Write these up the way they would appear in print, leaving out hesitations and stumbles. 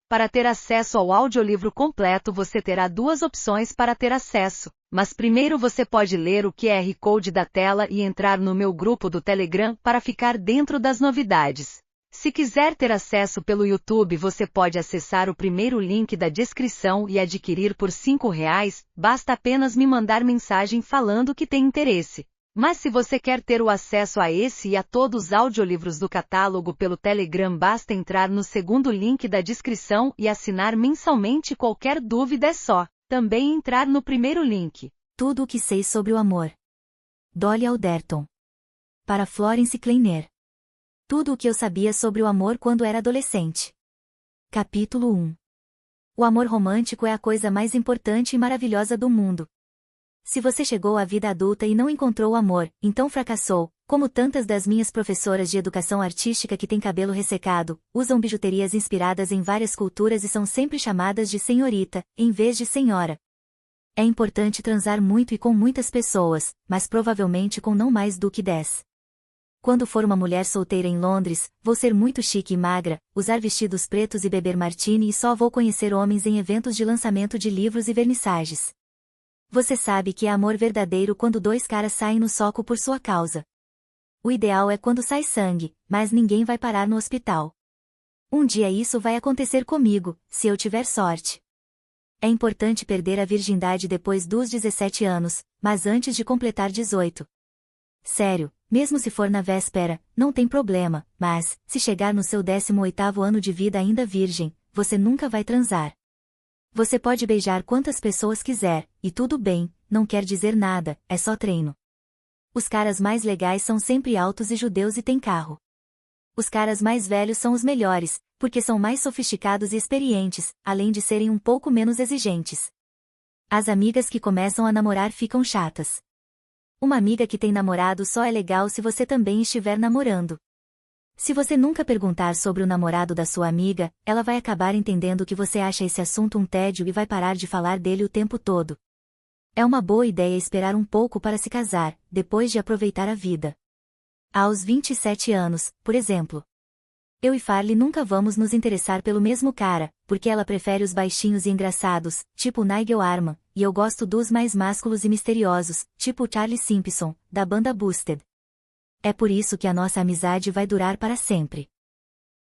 Para ter acesso ao audiolivro completo você terá duas opções para ter acesso, mas primeiro você pode ler o QR Code da tela e entrar no meu grupo do Telegram para ficar dentro das novidades. Se quiser ter acesso pelo YouTube você pode acessar o primeiro link da descrição e adquirir por R$5, basta apenas me mandar mensagem falando que tem interesse. Mas se você quer ter o acesso a esse e a todos os audiolivros do catálogo pelo Telegram basta entrar no segundo link da descrição e assinar mensalmente. Qualquer dúvida é só também entrar no primeiro link. Tudo o que sei sobre o amor. Dolly Alderton. Para Florence Kleiner. Tudo o que eu sabia sobre o amor quando era adolescente. Capítulo 1. O amor romântico é a coisa mais importante e maravilhosa do mundo. Se você chegou à vida adulta e não encontrou o amor, então fracassou, como tantas das minhas professoras de educação artística que têm cabelo ressecado, usam bijuterias inspiradas em várias culturas e são sempre chamadas de senhorita, em vez de senhora. É importante transar muito e com muitas pessoas, mas provavelmente com não mais do que 10. Quando for uma mulher solteira em Londres, vou ser muito chique e magra, usar vestidos pretos e beber martini e só vou conhecer homens em eventos de lançamento de livros e vernissagens. Você sabe que é amor verdadeiro quando dois caras saem no soco por sua causa. O ideal é quando sai sangue, mas ninguém vai parar no hospital. Um dia isso vai acontecer comigo, se eu tiver sorte. É importante perder a virgindade depois dos 17 anos, mas antes de completar 18. Sério, mesmo se for na véspera, não tem problema, mas, se chegar no seu 18º ano de vida ainda virgem, você nunca vai transar. Você pode beijar quantas pessoas quiser, e tudo bem, não quer dizer nada, é só treino. Os caras mais legais são sempre altos e judeus e têm carro. Os caras mais velhos são os melhores, porque são mais sofisticados e experientes, além de serem um pouco menos exigentes. As amigas que começam a namorar ficam chatas. Uma amiga que tem namorado só é legal se você também estiver namorando. Se você nunca perguntar sobre o namorado da sua amiga, ela vai acabar entendendo que você acha esse assunto um tédio e vai parar de falar dele o tempo todo. É uma boa ideia esperar um pouco para se casar, depois de aproveitar a vida. Aos 27 anos, por exemplo. Eu e Farley nunca vamos nos interessar pelo mesmo cara, porque ela prefere os baixinhos e engraçados, tipo Nigel Arman, e eu gosto dos mais másculos e misteriosos, tipo Charlie Simpson, da banda Busted. É por isso que a nossa amizade vai durar para sempre.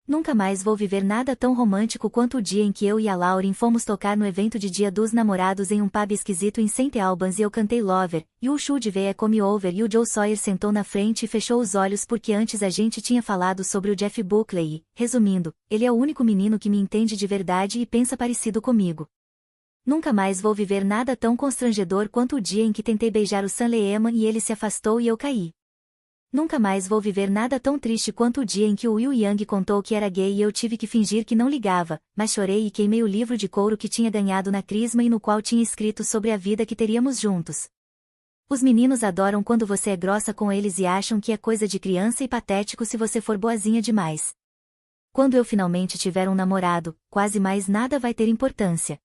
Nunca mais vou viver nada tão romântico quanto o dia em que eu e a Lauren fomos tocar no evento de Dia dos Namorados em um pub esquisito em St. Albans e eu cantei Lover, e o Should Be Come Over e o Joe Sawyer sentou na frente e fechou os olhos porque antes a gente tinha falado sobre o Jeff Buckley e, resumindo, ele é o único menino que me entende de verdade e pensa parecido comigo. Nunca mais vou viver nada tão constrangedor quanto o dia em que tentei beijar o Sam Lehman e ele se afastou e eu caí. Nunca mais vou viver nada tão triste quanto o dia em que o Will Young contou que era gay e eu tive que fingir que não ligava, mas chorei e queimei o livro de couro que tinha ganhado na Crisma e no qual tinha escrito sobre a vida que teríamos juntos. Os meninos adoram quando você é grossa com eles e acham que é coisa de criança e patético se você for boazinha demais. Quando eu finalmente tiver um namorado, quase mais nada vai ter importância.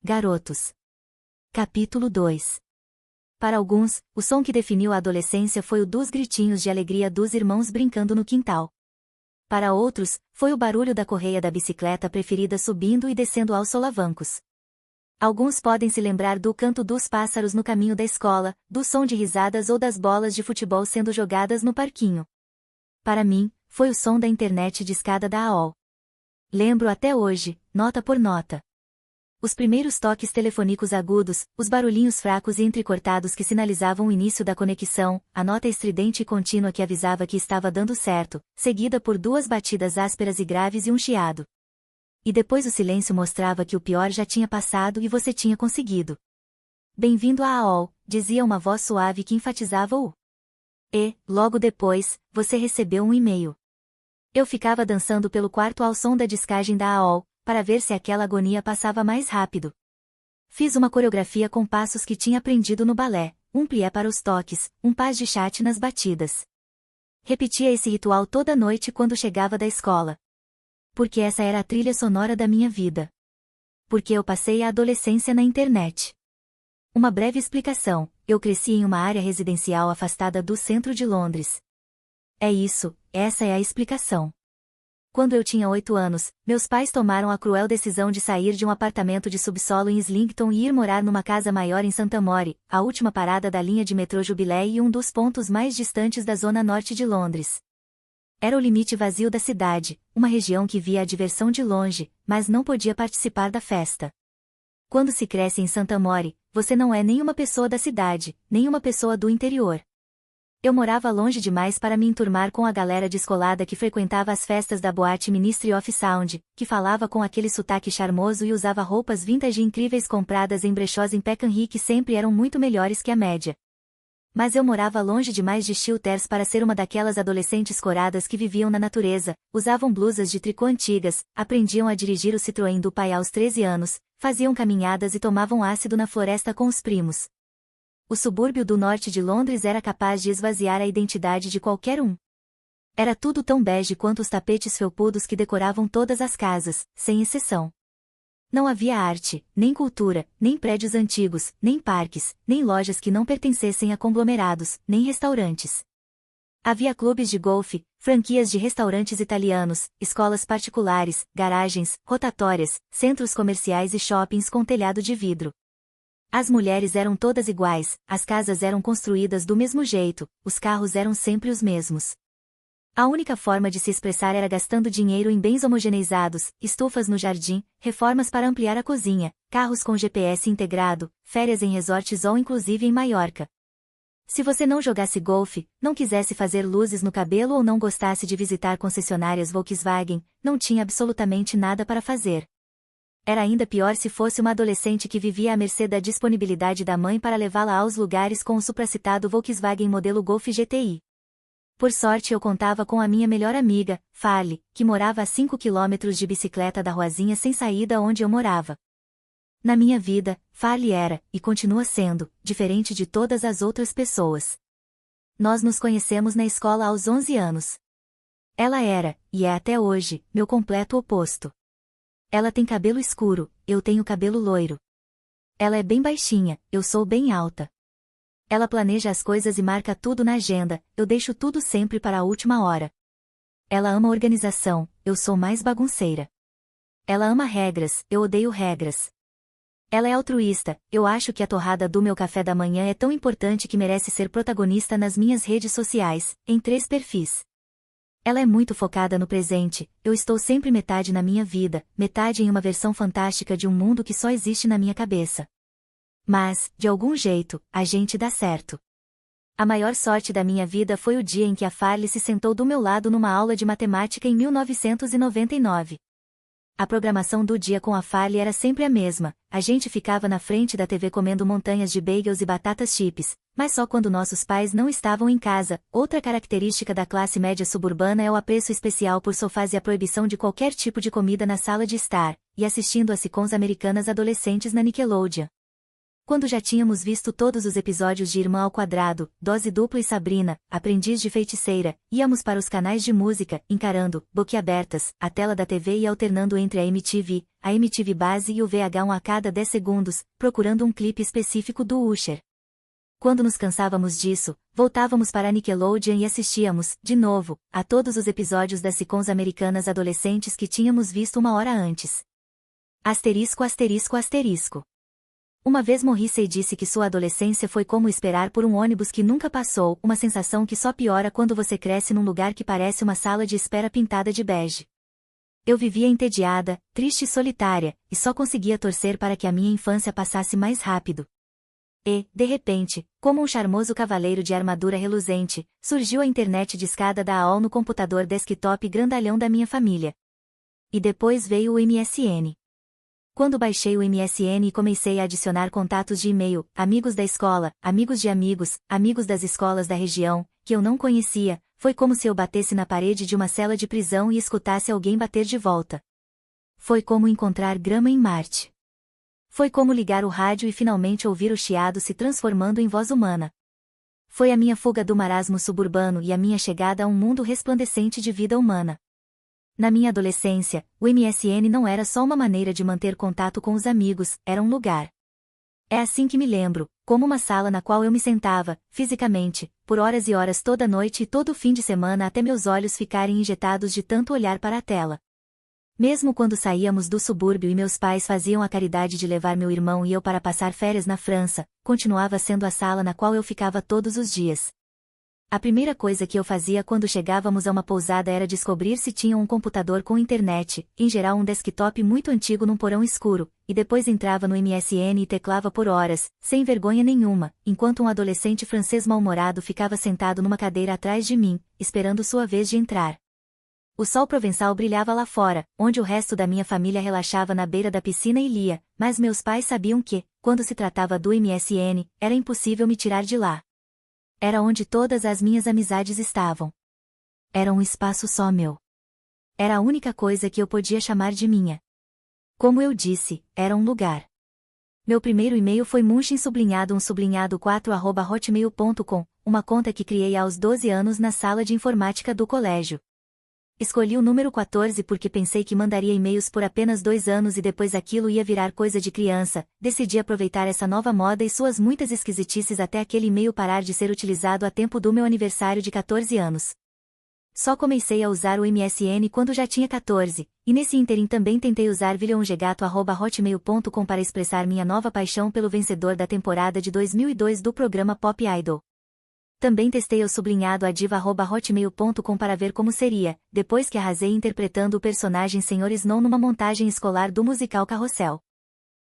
Garotos. Capítulo 2. Para alguns, o som que definiu a adolescência foi o dos gritinhos de alegria dos irmãos brincando no quintal. Para outros, foi o barulho da correia da bicicleta preferida subindo e descendo aos solavancos. Alguns podem se lembrar do canto dos pássaros no caminho da escola, do som de risadas ou das bolas de futebol sendo jogadas no parquinho. Para mim, foi o som da internet discada da AOL. Lembro até hoje, nota por nota. Os primeiros toques telefônicos agudos, os barulhinhos fracos e entrecortados que sinalizavam o início da conexão, a nota estridente e contínua que avisava que estava dando certo, seguida por duas batidas ásperas e graves e um chiado. E depois o silêncio mostrava que o pior já tinha passado e você tinha conseguido. Bem-vindo à AOL, dizia uma voz suave que enfatizava o. E, logo depois, você recebeu um e-mail. Eu ficava dançando pelo quarto ao som da discagem da AOL, para ver se aquela agonia passava mais rápido. Fiz uma coreografia com passos que tinha aprendido no balé, um plié para os toques, um pas de chat nas batidas. Repetia esse ritual toda noite quando chegava da escola. Porque essa era a trilha sonora da minha vida. Porque eu passei a adolescência na internet. Uma breve explicação, eu cresci em uma área residencial afastada do centro de Londres. É isso, essa é a explicação. Quando eu tinha 8 anos, meus pais tomaram a cruel decisão de sair de um apartamento de subsolo em Islington e ir morar numa casa maior em Santamore, a última parada da linha de metrô Jubilee e um dos pontos mais distantes da zona norte de Londres. Era o limite vazio da cidade, uma região que via a diversão de longe, mas não podia participar da festa. Quando se cresce em Santamore, você não é nem uma pessoa da cidade, nem uma pessoa do interior. Eu morava longe demais para me enturmar com a galera descolada que frequentava as festas da boate Ministry of Sound, que falava com aquele sotaque charmoso e usava roupas vintage incríveis compradas em brechós em Peckham que sempre eram muito melhores que a média. Mas eu morava longe demais de Chilters para ser uma daquelas adolescentes coradas que viviam na natureza, usavam blusas de tricô antigas, aprendiam a dirigir o Citroën do pai aos 13 anos, faziam caminhadas e tomavam ácido na floresta com os primos. O subúrbio do norte de Londres era capaz de esvaziar a identidade de qualquer um. Era tudo tão bege quanto os tapetes felpudos que decoravam todas as casas, sem exceção. Não havia arte, nem cultura, nem prédios antigos, nem parques, nem lojas que não pertencessem a conglomerados, nem restaurantes. Havia clubes de golfe, franquias de restaurantes italianos, escolas particulares, garagens, rotatórias, centros comerciais e shoppings com telhado de vidro. As mulheres eram todas iguais, as casas eram construídas do mesmo jeito, os carros eram sempre os mesmos. A única forma de se expressar era gastando dinheiro em bens homogeneizados, estufas no jardim, reformas para ampliar a cozinha, carros com GPS integrado, férias em resorts ou inclusive em Maiorca. Se você não jogasse golfe, não quisesse fazer luzes no cabelo ou não gostasse de visitar concessionárias Volkswagen, não tinha absolutamente nada para fazer. Era ainda pior se fosse uma adolescente que vivia à mercê da disponibilidade da mãe para levá-la aos lugares com o supracitado Volkswagen modelo Golf GTI. Por sorte eu contava com a minha melhor amiga, Farley, que morava a 5 quilômetros de bicicleta da ruazinha sem saída onde eu morava. Na minha vida, Farley era, e continua sendo, diferente de todas as outras pessoas. Nós nos conhecemos na escola aos 11 anos. Ela era, e é até hoje, meu completo oposto. Ela tem cabelo escuro, eu tenho cabelo loiro. Ela é bem baixinha, eu sou bem alta. Ela planeja as coisas e marca tudo na agenda, eu deixo tudo sempre para a última hora. Ela ama organização, eu sou mais bagunceira. Ela ama regras, eu odeio regras. Ela é altruísta, eu acho que a torrada do meu café da manhã é tão importante que merece ser protagonista nas minhas redes sociais, em 3 perfis. Ela é muito focada no presente, eu estou sempre metade na minha vida, metade em uma versão fantástica de um mundo que só existe na minha cabeça. Mas, de algum jeito, a gente dá certo. A maior sorte da minha vida foi o dia em que a Farley se sentou do meu lado numa aula de matemática em 1999. A programação do dia com a Farley era sempre a mesma, a gente ficava na frente da TV comendo montanhas de bagels e batatas chips, mas só quando nossos pais não estavam em casa. Outra característica da classe média suburbana é o apreço especial por sofás e a proibição de qualquer tipo de comida na sala de estar, e assistindo a sitcoms americanas adolescentes na Nickelodeon. Quando já tínhamos visto todos os episódios de Irmã ao Quadrado, Dose Dupla e Sabrina, Aprendiz de Feiticeira, íamos para os canais de música, encarando, boquiabertas, a tela da TV e alternando entre a MTV Base e o VH1 a cada 10 segundos, procurando um clipe específico do Usher. Quando nos cansávamos disso, voltávamos para a Nickelodeon e assistíamos, de novo, a todos os episódios das sitcoms americanas adolescentes que tínhamos visto uma hora antes. Asterisco asterisco asterisco. Uma vez Morrissey disse que sua adolescência foi como esperar por um ônibus que nunca passou, uma sensação que só piora quando você cresce num lugar que parece uma sala de espera pintada de bege. Eu vivia entediada, triste e solitária, e só conseguia torcer para que a minha infância passasse mais rápido. E, de repente, como um charmoso cavaleiro de armadura reluzente, surgiu a internet discada da AOL no computador desktop grandalhão da minha família. E depois veio o MSN. Quando baixei o MSN e comecei a adicionar contatos de e-mail, amigos da escola, amigos de amigos, amigos das escolas da região, que eu não conhecia, foi como se eu batesse na parede de uma cela de prisão e escutasse alguém bater de volta. Foi como encontrar grama em Marte. Foi como ligar o rádio e finalmente ouvir o chiado se transformando em voz humana. Foi a minha fuga do marasmo suburbano e a minha chegada a um mundo resplandecente de vida humana. Na minha adolescência, o MSN não era só uma maneira de manter contato com os amigos, era um lugar. É assim que me lembro, como uma sala na qual eu me sentava, fisicamente, por horas e horas toda noite e todo fim de semana até meus olhos ficarem injetados de tanto olhar para a tela. Mesmo quando saíamos do subúrbio e meus pais faziam a caridade de levar meu irmão e eu para passar férias na França, continuava sendo a sala na qual eu ficava todos os dias. A primeira coisa que eu fazia quando chegávamos a uma pousada era descobrir se tinham um computador com internet, em geral um desktop muito antigo num porão escuro, e depois entrava no MSN e teclava por horas, sem vergonha nenhuma, enquanto um adolescente francês mal-humorado ficava sentado numa cadeira atrás de mim, esperando sua vez de entrar. O sol provençal brilhava lá fora, onde o resto da minha família relaxava na beira da piscina e lia, mas meus pais sabiam que, quando se tratava do MSN, era impossível me tirar de lá. Era onde todas as minhas amizades estavam. Era um espaço só meu. Era a única coisa que eu podia chamar de minha. Como eu disse, era um lugar. Meu primeiro e-mail foi munchin_4@hotmail.com, uma conta que criei aos 12 anos na sala de informática do colégio. Escolhi o número 14 porque pensei que mandaria e-mails por apenas 2 anos e depois aquilo ia virar coisa de criança. Decidi aproveitar essa nova moda e suas muitas esquisitices até aquele e-mail parar de ser utilizado a tempo do meu aniversário de 14 anos. Só comecei a usar o MSN quando já tinha 14, e nesse ínterim também tentei usar vilhongegato@hotmail.com para expressar minha nova paixão pelo vencedor da temporada de 2002 do programa Pop Idol. Também testei o sublinhado adiva@hotmail.com para ver como seria, depois que arrasei interpretando o personagem Sr. Snow numa montagem escolar do musical Carrossel.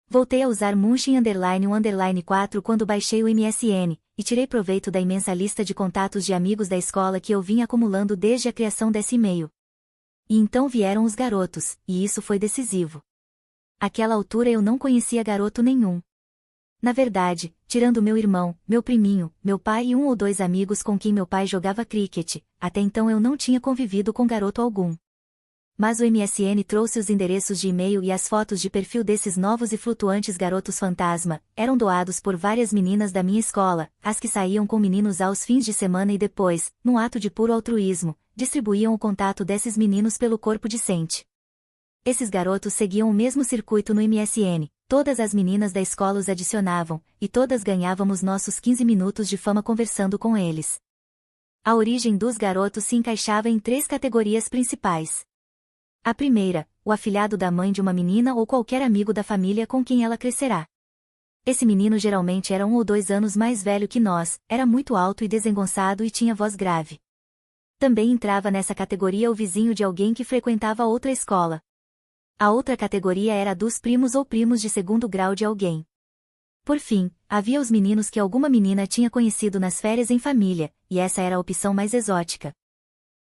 Voltei a usar Munchin_1_4 quando baixei o MSN, e tirei proveito da imensa lista de contatos de amigos da escola que eu vinha acumulando desde a criação desse e-mail. E então vieram os garotos, e isso foi decisivo. Àquela altura eu não conhecia garoto nenhum. Na verdade, tirando meu irmão, meu priminho, meu pai e 1 ou 2 amigos com quem meu pai jogava cricket, até então eu não tinha convivido com garoto algum. Mas o MSN trouxe os endereços de e-mail e as fotos de perfil desses novos e flutuantes garotos fantasma, eram doados por várias meninas da minha escola, as que saíam com meninos aos fins de semana e depois, num ato de puro altruísmo, distribuíam o contato desses meninos pelo corpo decente. Esses garotos seguiam o mesmo circuito no MSN. Todas as meninas da escola os adicionavam, e todas ganhávamos nossos 15 minutos de fama conversando com eles. A origem dos garotos se encaixava em 3 categorias principais. A primeira, o afilhado da mãe de uma menina ou qualquer amigo da família com quem ela crescerá. Esse menino geralmente era 1 ou 2 anos mais velho que nós, era muito alto e desengonçado e tinha voz grave. Também entrava nessa categoria o vizinho de alguém que frequentava outra escola. A outra categoria era a dos primos ou primos de segundo grau de alguém. Por fim, havia os meninos que alguma menina tinha conhecido nas férias em família, e essa era a opção mais exótica.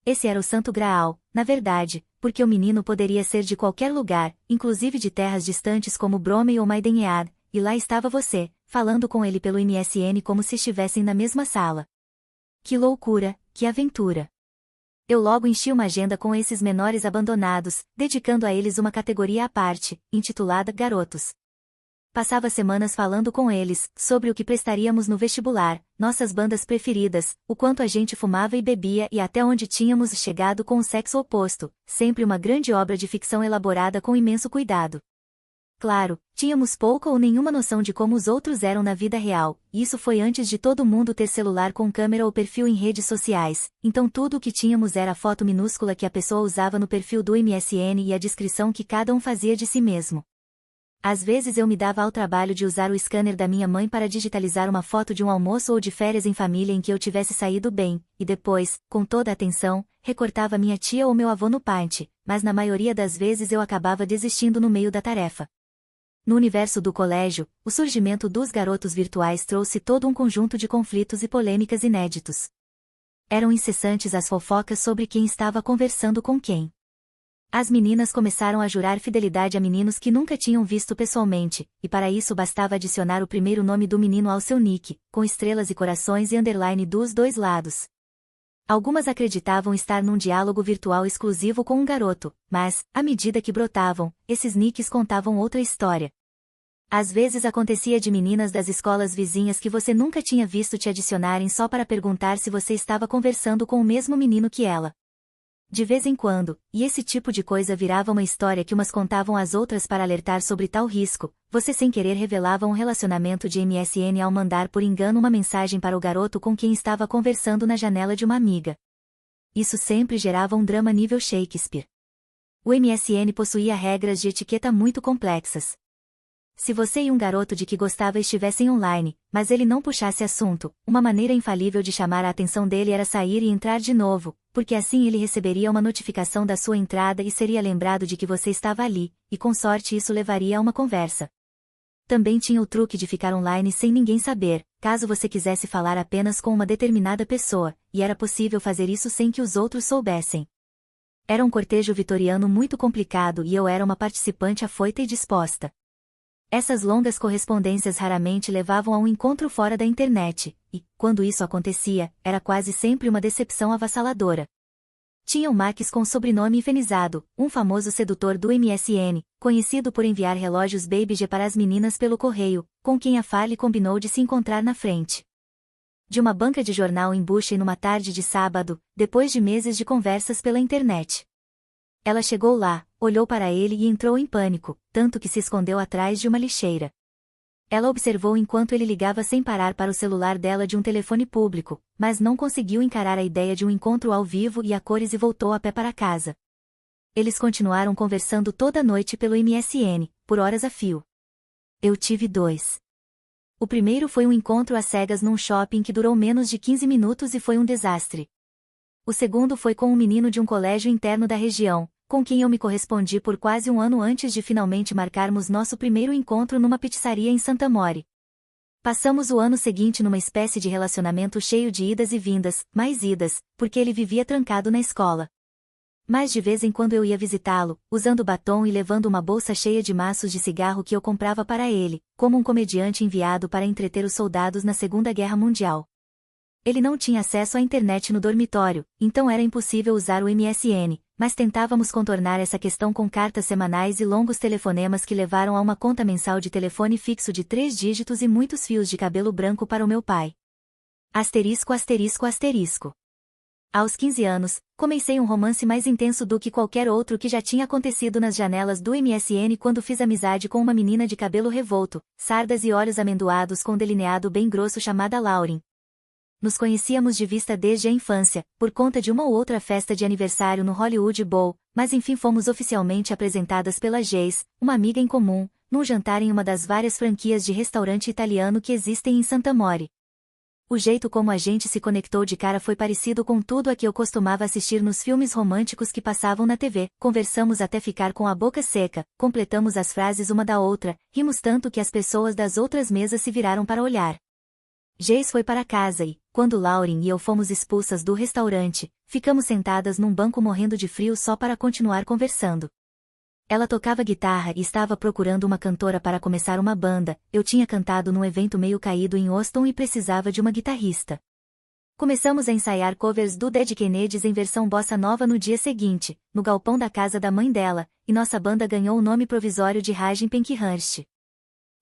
Esse era o santo graal, na verdade, porque o menino poderia ser de qualquer lugar, inclusive de terras distantes como Bromley ou Maidenhead, e lá estava você, falando com ele pelo MSN como se estivessem na mesma sala. Que loucura, que aventura! Eu logo enchi uma agenda com esses menores abandonados, dedicando a eles uma categoria à parte, intitulada Garotos. Passava semanas falando com eles, sobre o que prestaríamos no vestibular, nossas bandas preferidas, o quanto a gente fumava e bebia e até onde tínhamos chegado com o sexo oposto, sempre uma grande obra de ficção elaborada com imenso cuidado. Claro, tínhamos pouca ou nenhuma noção de como os outros eram na vida real, e isso foi antes de todo mundo ter celular com câmera ou perfil em redes sociais, então tudo o que tínhamos era a foto minúscula que a pessoa usava no perfil do MSN e a descrição que cada um fazia de si mesmo. Às vezes eu me dava ao trabalho de usar o scanner da minha mãe para digitalizar uma foto de um almoço ou de férias em família em que eu tivesse saído bem, e depois, com toda a atenção, recortava minha tia ou meu avô no Paint, mas na maioria das vezes eu acabava desistindo no meio da tarefa. No universo do colégio, o surgimento dos garotos virtuais trouxe todo um conjunto de conflitos e polêmicas inéditos. Eram incessantes as fofocas sobre quem estava conversando com quem. As meninas começaram a jurar fidelidade a meninos que nunca tinham visto pessoalmente, e para isso bastava adicionar o primeiro nome do menino ao seu nick, com estrelas e corações e underline dos 2 lados. Algumas acreditavam estar num diálogo virtual exclusivo com um garoto, mas, à medida que brotavam, esses nicks contavam outra história. Às vezes acontecia de meninas das escolas vizinhas que você nunca tinha visto te adicionarem só para perguntar se você estava conversando com o mesmo menino que ela. De vez em quando, e esse tipo de coisa virava uma história que umas contavam às outras para alertar sobre tal risco, você sem querer revelava um relacionamento de MSN ao mandar por engano uma mensagem para o garoto com quem estava conversando na janela de uma amiga. Isso sempre gerava um drama nível Shakespeare. O MSN possuía regras de etiqueta muito complexas. Se você e um garoto de que gostava estivessem online, mas ele não puxasse assunto, uma maneira infalível de chamar a atenção dele era sair e entrar de novo, porque assim ele receberia uma notificação da sua entrada e seria lembrado de que você estava ali, e com sorte isso levaria a uma conversa. Também tinha o truque de ficar online sem ninguém saber, caso você quisesse falar apenas com uma determinada pessoa, e era possível fazer isso sem que os outros soubessem. Era um cortejo vitoriano muito complicado e eu era uma participante afoita e disposta. Essas longas correspondências raramente levavam a um encontro fora da internet, e, quando isso acontecia, era quase sempre uma decepção avassaladora. Tinha o Max com sobrenome infernizado, um famoso sedutor do MSN, conhecido por enviar relógios Baby G para as meninas pelo correio, com quem a Farley combinou de se encontrar na frente de uma banca de jornal em Bushey numa tarde de sábado, depois de meses de conversas pela internet. Ela chegou lá, olhou para ele e entrou em pânico, tanto que se escondeu atrás de uma lixeira. Ela observou enquanto ele ligava sem parar para o celular dela de um telefone público, mas não conseguiu encarar a ideia de um encontro ao vivo e a cores e voltou a pé para casa. Eles continuaram conversando toda a noite pelo MSN, por horas a fio. Eu tive 2. O primeiro foi um encontro às cegas num shopping que durou menos de 15 minutos e foi um desastre. O segundo foi com um menino de um colégio interno da região, com quem eu me correspondi por quase um ano antes de finalmente marcarmos nosso primeiro encontro numa pizzaria em Santa Mori. Passamos o ano seguinte numa espécie de relacionamento cheio de idas e vindas, mais idas, porque ele vivia trancado na escola. Mas de vez em quando eu ia visitá-lo, usando batom e levando uma bolsa cheia de maços de cigarro que eu comprava para ele, como um comediante enviado para entreter os soldados na Segunda Guerra Mundial. Ele não tinha acesso à internet no dormitório, então era impossível usar o MSN, mas tentávamos contornar essa questão com cartas semanais e longos telefonemas que levaram a uma conta mensal de telefone fixo de 3 dígitos e muitos fios de cabelo branco para o meu pai. Asterisco asterisco asterisco. Aos 15 anos, comecei um romance mais intenso do que qualquer outro que já tinha acontecido nas janelas do MSN quando fiz amizade com uma menina de cabelo revolto, sardas e olhos amendoados com delineado bem grosso chamada Lauren. Nos conhecíamos de vista desde a infância, por conta de uma ou outra festa de aniversário no Hollywood Bowl, mas enfim fomos oficialmente apresentadas pela Jace, uma amiga em comum, num jantar em uma das várias franquias de restaurante italiano que existem em Santa Mori. O jeito como a gente se conectou de cara foi parecido com tudo a que eu costumava assistir nos filmes românticos que passavam na TV, conversamos até ficar com a boca seca, completamos as frases uma da outra, rimos tanto que as pessoas das outras mesas se viraram para olhar. Jace foi para casa e, quando Lauren e eu fomos expulsas do restaurante, ficamos sentadas num banco morrendo de frio só para continuar conversando. Ela tocava guitarra e estava procurando uma cantora para começar uma banda, eu tinha cantado num evento meio caído em Austin e precisava de uma guitarrista. Começamos a ensaiar covers do Dead Kennedys em versão bossa nova no dia seguinte, no galpão da casa da mãe dela, e nossa banda ganhou o nome provisório de Raging Penkhurst.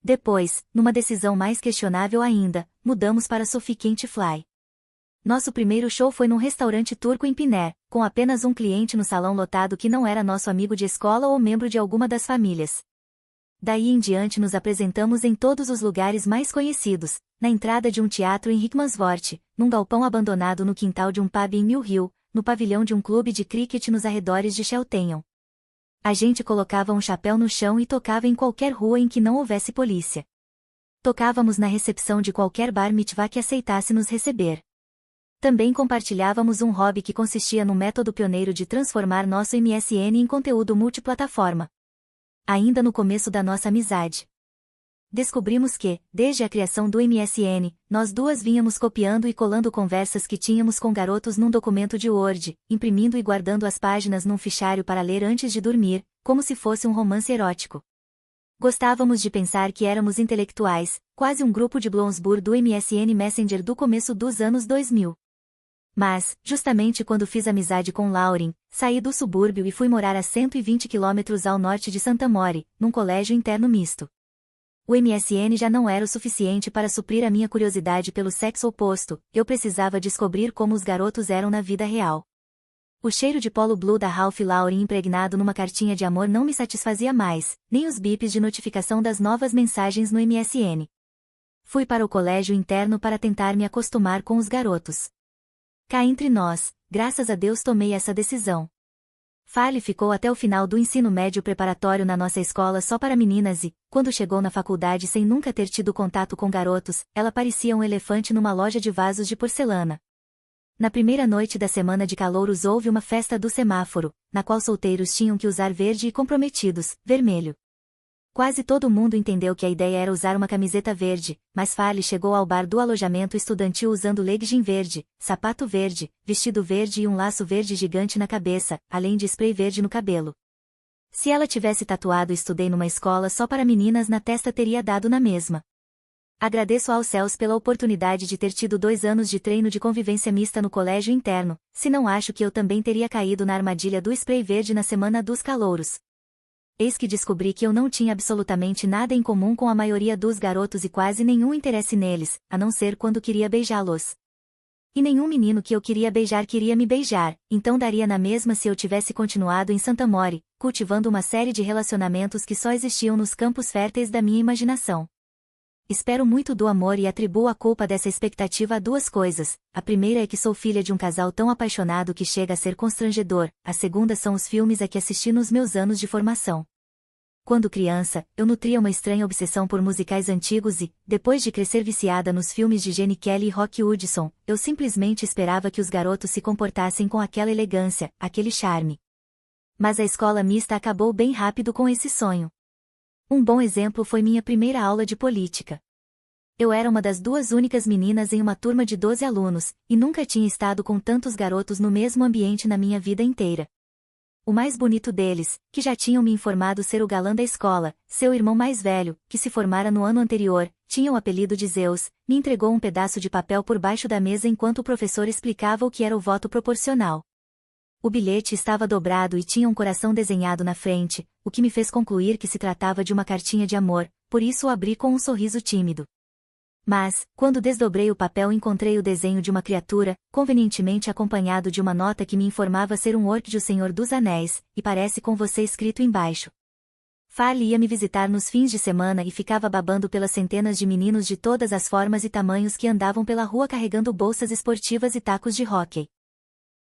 Depois, numa decisão mais questionável ainda, mudamos para Sophie Kent Fly. Nosso primeiro show foi num restaurante turco em Piné, com apenas um cliente no salão lotado que não era nosso amigo de escola ou membro de alguma das famílias. Daí em diante nos apresentamos em todos os lugares mais conhecidos, na entrada de um teatro em Rickmansworth, num galpão abandonado no quintal de um pub em Mill Hill, no pavilhão de um clube de cricket nos arredores de Cheltenham. A gente colocava um chapéu no chão e tocava em qualquer rua em que não houvesse polícia. Tocávamos na recepção de qualquer bar mitzvah que aceitasse nos receber. Também compartilhávamos um hobby que consistia no método pioneiro de transformar nosso MSN em conteúdo multiplataforma. Ainda no começo da nossa amizade, descobrimos que, desde a criação do MSN, nós duas vínhamos copiando e colando conversas que tínhamos com garotos num documento de Word, imprimindo e guardando as páginas num fichário para ler antes de dormir, como se fosse um romance erótico. Gostávamos de pensar que éramos intelectuais, quase um grupo de Bloomsbury do MSN Messenger do começo dos anos 2000. Mas, justamente quando fiz amizade com Lauren, saí do subúrbio e fui morar a 120 quilômetros ao norte de Santa Mori, num colégio interno misto. O MSN já não era o suficiente para suprir a minha curiosidade pelo sexo oposto, eu precisava descobrir como os garotos eram na vida real. O cheiro de Polo Blue da Ralph Lauren impregnado numa cartinha de amor não me satisfazia mais, nem os bips de notificação das novas mensagens no MSN. Fui para o colégio interno para tentar me acostumar com os garotos. Cá entre nós, graças a Deus tomei essa decisão. Farley ficou até o final do ensino médio preparatório na nossa escola só para meninas e, quando chegou na faculdade sem nunca ter tido contato com garotos, ela parecia um elefante numa loja de vasos de porcelana. Na primeira noite da semana de calouros houve uma festa do semáforo, na qual solteiros tinham que usar verde e comprometidos, vermelho. Quase todo mundo entendeu que a ideia era usar uma camiseta verde, mas Farley chegou ao bar do alojamento estudantil usando legging verde, sapato verde, vestido verde e um laço verde gigante na cabeça, além de spray verde no cabelo. Se ela tivesse tatuado "Estudei numa escola só para meninas" na testa teria dado na mesma. Agradeço aos céus pela oportunidade de ter tido 2 anos de treino de convivência mista no colégio interno, senão acho que eu também teria caído na armadilha do spray verde na semana dos calouros. Eis que descobri que eu não tinha absolutamente nada em comum com a maioria dos garotos e quase nenhum interesse neles, a não ser quando queria beijá-los. E nenhum menino que eu queria beijar queria me beijar, então daria na mesma se eu tivesse continuado em Santa Mori, cultivando uma série de relacionamentos que só existiam nos campos férteis da minha imaginação. Espero muito do amor e atribuo a culpa dessa expectativa a 2 coisas. A primeira é que sou filha de um casal tão apaixonado que chega a ser constrangedor, a segunda são os filmes a que assisti nos meus anos de formação. Quando criança, eu nutria uma estranha obsessão por musicais antigos e, depois de crescer viciada nos filmes de Gene Kelly e Rock Hudson, eu simplesmente esperava que os garotos se comportassem com aquela elegância, aquele charme. Mas a escola mista acabou bem rápido com esse sonho. Um bom exemplo foi minha primeira aula de política. Eu era uma das 2 únicas meninas em uma turma de 12 alunos, e nunca tinha estado com tantos garotos no mesmo ambiente na minha vida inteira. O mais bonito deles, que já tinham me informado ser o galã da escola, seu irmão mais velho, que se formara no ano anterior, tinha o apelido de Zeus, me entregou um pedaço de papel por baixo da mesa enquanto o professor explicava o que era o voto proporcional. O bilhete estava dobrado e tinha um coração desenhado na frente, o que me fez concluir que se tratava de uma cartinha de amor, por isso o abri com um sorriso tímido. Mas, quando desdobrei o papel encontrei o desenho de uma criatura, convenientemente acompanhado de uma nota que me informava ser um orc de O Senhor dos Anéis, e parece com você escrito embaixo. Farley ia me visitar nos fins de semana e ficava babando pelas centenas de meninos de todas as formas e tamanhos que andavam pela rua carregando bolsas esportivas e tacos de hóquei.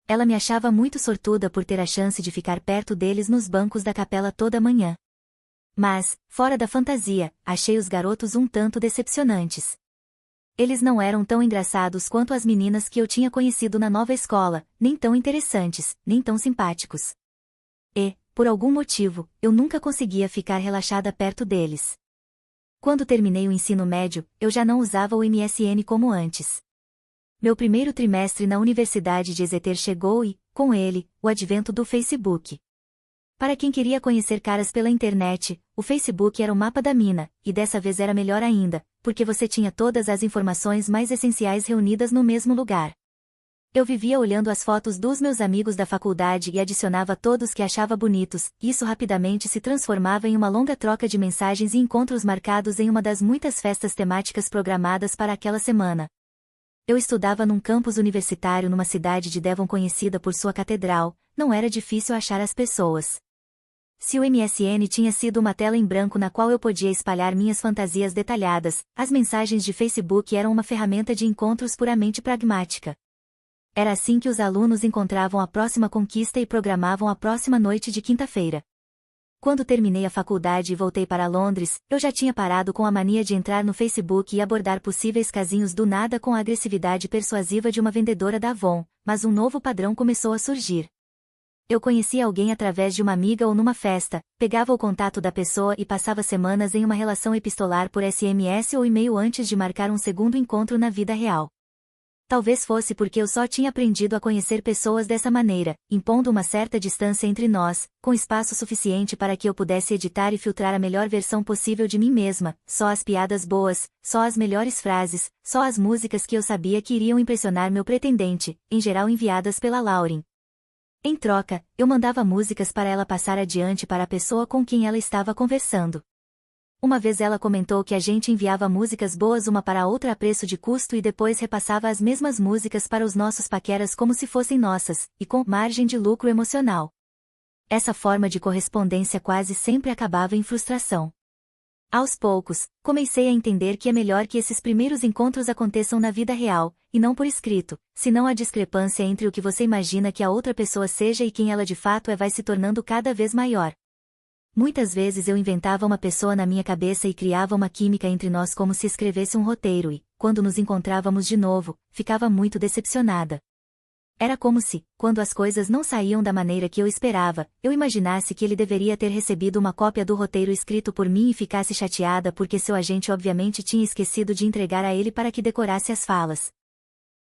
Ela me achava muito sortuda por ter a chance de ficar perto deles nos bancos da capela toda manhã. Mas, fora da fantasia, achei os garotos um tanto decepcionantes. Eles não eram tão engraçados quanto as meninas que eu tinha conhecido na nova escola, nem tão interessantes, nem tão simpáticos. E, por algum motivo, eu nunca conseguia ficar relaxada perto deles. Quando terminei o ensino médio, eu já não usava o MSN como antes. Meu primeiro trimestre na Universidade de Exeter chegou e, com ele, o advento do Facebook. Para quem queria conhecer caras pela internet, o Facebook era o mapa da mina, e dessa vez era melhor ainda, porque você tinha todas as informações mais essenciais reunidas no mesmo lugar. Eu vivia olhando as fotos dos meus amigos da faculdade e adicionava todos que achava bonitos, e isso rapidamente se transformava em uma longa troca de mensagens e encontros marcados em uma das muitas festas temáticas programadas para aquela semana. Eu estudava num campus universitário numa cidade de Devon conhecida por sua catedral, não era difícil achar as pessoas. Se o MSN tinha sido uma tela em branco na qual eu podia espalhar minhas fantasias detalhadas, as mensagens de Facebook eram uma ferramenta de encontros puramente pragmática. Era assim que os alunos encontravam a próxima conquista e programavam a próxima noite de quinta-feira. Quando terminei a faculdade e voltei para Londres, eu já tinha parado com a mania de entrar no Facebook e abordar possíveis casinhos do nada com a agressividade persuasiva de uma vendedora da Avon, mas um novo padrão começou a surgir. Eu conhecia alguém através de uma amiga ou numa festa, pegava o contato da pessoa e passava semanas em uma relação epistolar por SMS ou e-mail antes de marcar um segundo encontro na vida real. Talvez fosse porque eu só tinha aprendido a conhecer pessoas dessa maneira, impondo uma certa distância entre nós, com espaço suficiente para que eu pudesse editar e filtrar a melhor versão possível de mim mesma, só as piadas boas, só as melhores frases, só as músicas que eu sabia que iriam impressionar meu pretendente, em geral enviadas pela Lauren. Em troca, eu mandava músicas para ela passar adiante para a pessoa com quem ela estava conversando. Uma vez ela comentou que a gente enviava músicas boas uma para a outra a preço de custo e depois repassava as mesmas músicas para os nossos paqueras como se fossem nossas, e com margem de lucro emocional. Essa forma de correspondência quase sempre acabava em frustração. Aos poucos, comecei a entender que é melhor que esses primeiros encontros aconteçam na vida real, e não por escrito, senão a discrepância entre o que você imagina que a outra pessoa seja e quem ela de fato é vai se tornando cada vez maior. Muitas vezes eu inventava uma pessoa na minha cabeça e criava uma química entre nós como se escrevesse um roteiro e, quando nos encontrávamos de novo, ficava muito decepcionada. Era como se, quando as coisas não saíam da maneira que eu esperava, eu imaginasse que ele deveria ter recebido uma cópia do roteiro escrito por mim e ficasse chateada porque seu agente obviamente tinha esquecido de entregar a ele para que decorasse as falas.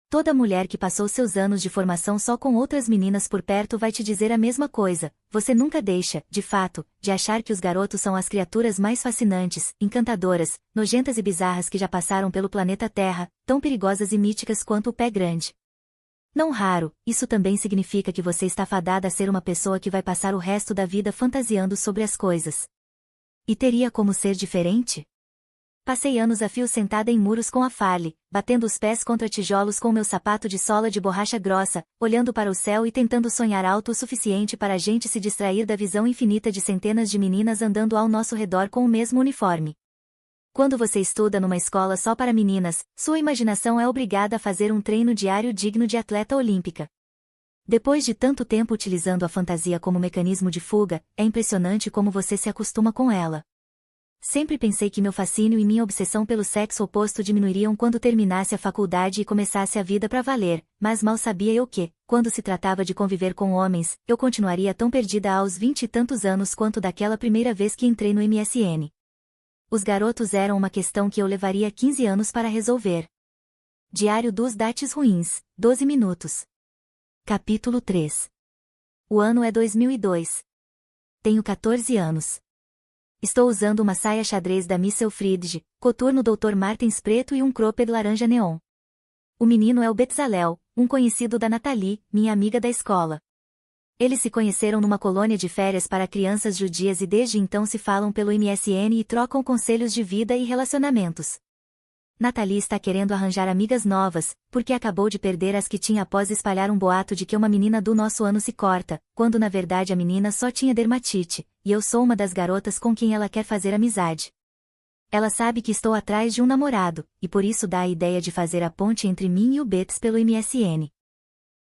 Toda mulher que passou seus anos de formação só com outras meninas por perto vai te dizer a mesma coisa. Você nunca deixa, de fato, de achar que os garotos são as criaturas mais fascinantes, encantadoras, nojentas e bizarras que já passaram pelo planeta Terra, tão perigosas e míticas quanto o pé grande. Não raro, isso também significa que você está fadada a ser uma pessoa que vai passar o resto da vida fantasiando sobre as coisas. E teria como ser diferente? Passei anos a fio sentada em muros com a Farley, batendo os pés contra tijolos com meu sapato de sola de borracha grossa, olhando para o céu e tentando sonhar alto o suficiente para a gente se distrair da visão infinita de centenas de meninas andando ao nosso redor com o mesmo uniforme. Quando você estuda numa escola só para meninas, sua imaginação é obrigada a fazer um treino diário digno de atleta olímpica. Depois de tanto tempo utilizando a fantasia como mecanismo de fuga, é impressionante como você se acostuma com ela. Sempre pensei que meu fascínio e minha obsessão pelo sexo oposto diminuiriam quando terminasse a faculdade e começasse a vida pra valer, mas mal sabia eu que, quando se tratava de conviver com homens, eu continuaria tão perdida aos 20 e tantos anos quanto daquela primeira vez que entrei no MSN. Os garotos eram uma questão que eu levaria 15 anos para resolver. Diário dos Dates Ruins, 12 minutos. Capítulo 3. O ano é 2002. Tenho 14 anos. Estou usando uma saia xadrez da Miss Elfriede, coturno Dr. Martens preto e um cropped laranja neon. O menino é o Betzalel, um conhecido da Nathalie, minha amiga da escola. Eles se conheceram numa colônia de férias para crianças judias e desde então se falam pelo MSN e trocam conselhos de vida e relacionamentos. Nathalie está querendo arranjar amigas novas, porque acabou de perder as que tinha após espalhar um boato de que uma menina do nosso ano se corta, quando na verdade a menina só tinha dermatite, e eu sou uma das garotas com quem ela quer fazer amizade. Ela sabe que estou atrás de um namorado, e por isso dá a ideia de fazer a ponte entre mim e o Betts pelo MSN.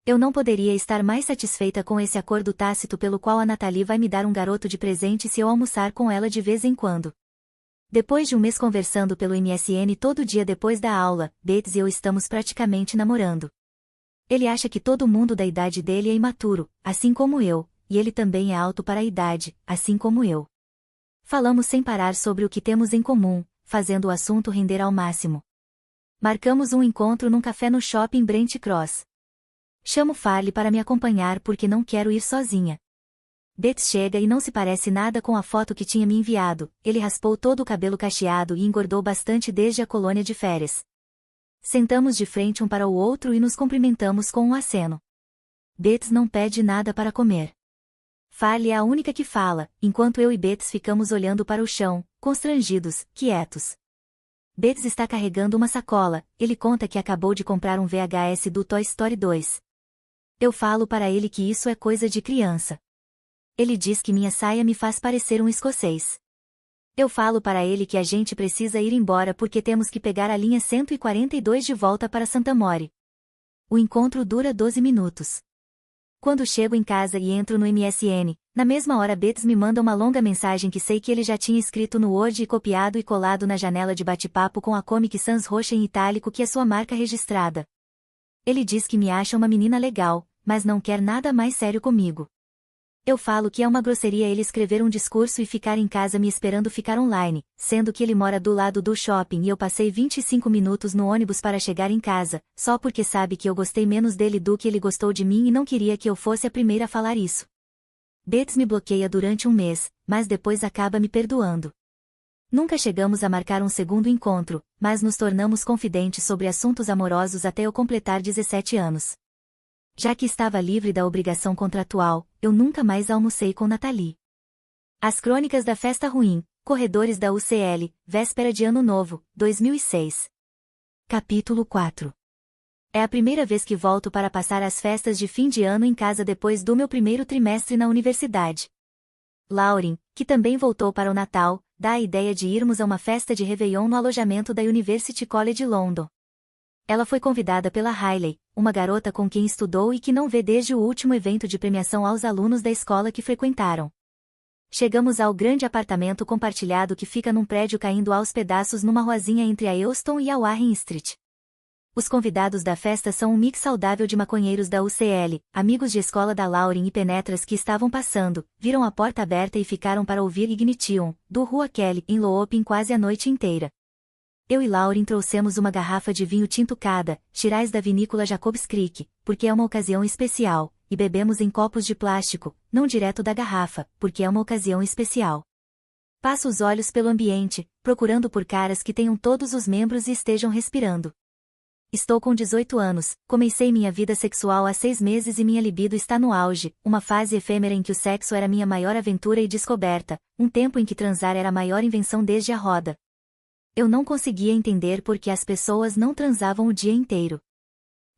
Eu não poderia estar mais satisfeita com esse acordo tácito pelo qual a Nathalie vai me dar um garoto de presente se eu almoçar com ela de vez em quando. Depois de um mês conversando pelo MSN todo dia depois da aula, Betts e eu estamos praticamente namorando. Ele acha que todo mundo da idade dele é imaturo, assim como eu, e ele também é alto para a idade, assim como eu. Falamos sem parar sobre o que temos em comum, fazendo o assunto render ao máximo. Marcamos um encontro num café no shopping Brent Cross. Chamo Farley para me acompanhar porque não quero ir sozinha. Betts chega e não se parece nada com a foto que tinha me enviado, ele raspou todo o cabelo cacheado e engordou bastante desde a colônia de férias. Sentamos de frente um para o outro e nos cumprimentamos com um aceno. Betts não pede nada para comer. Farley é a única que fala, enquanto eu e Betts ficamos olhando para o chão, constrangidos, quietos. Betts está carregando uma sacola, ele conta que acabou de comprar um VHS do Toy Story 2. Eu falo para ele que isso é coisa de criança. Ele diz que minha saia me faz parecer um escocês. Eu falo para ele que a gente precisa ir embora porque temos que pegar a linha 142 de volta para Santa Mori. O encontro dura 12 minutos. Quando chego em casa e entro no MSN, na mesma hora Betts me manda uma longa mensagem que sei que ele já tinha escrito no Word e copiado e colado na janela de bate-papo com a Comic Sans roxa em itálico que é sua marca registrada. Ele diz que me acha uma menina legal, mas não quer nada mais sério comigo. Eu falo que é uma grosseria ele escrever um discurso e ficar em casa me esperando ficar online, sendo que ele mora do lado do shopping e eu passei 25 minutos no ônibus para chegar em casa, só porque sabe que eu gostei menos dele do que ele gostou de mim e não queria que eu fosse a primeira a falar isso. Betts me bloqueia durante um mês, mas depois acaba me perdoando. Nunca chegamos a marcar um segundo encontro, mas nos tornamos confidentes sobre assuntos amorosos até eu completar 17 anos. Já que estava livre da obrigação contratual, eu nunca mais almocei com Nathalie. As Crônicas da Festa Ruim, Corredores da UCL, véspera de Ano Novo, 2006. Capítulo 4. É a primeira vez que volto para passar as festas de fim de ano em casa depois do meu primeiro trimestre na universidade. Lauren, que também voltou para o Natal, dá a ideia de irmos a uma festa de Réveillon no alojamento da University College London. Ela foi convidada pela Hailey, uma garota com quem estudou e que não vê desde o último evento de premiação aos alunos da escola que frequentaram. Chegamos ao grande apartamento compartilhado que fica num prédio caindo aos pedaços numa ruazinha entre a Euston e a Warren Street. Os convidados da festa são um mix saudável de maconheiros da UCL, amigos de escola da Lauren e penetras que estavam passando, viram a porta aberta e ficaram para ouvir Ignition, do Rua Kelly, em Looping quase a noite inteira. Eu e Lauren trouxemos uma garrafa de vinho tinto cada, Shiraz da vinícola Jacobs Creek, porque é uma ocasião especial, e bebemos em copos de plástico, não direto da garrafa, porque é uma ocasião especial. Passo os olhos pelo ambiente, procurando por caras que tenham todos os membros e estejam respirando. Estou com 18 anos, comecei minha vida sexual há 6 meses e minha libido está no auge, uma fase efêmera em que o sexo era minha maior aventura e descoberta, um tempo em que transar era a maior invenção desde a roda. Eu não conseguia entender por que as pessoas não transavam o dia inteiro.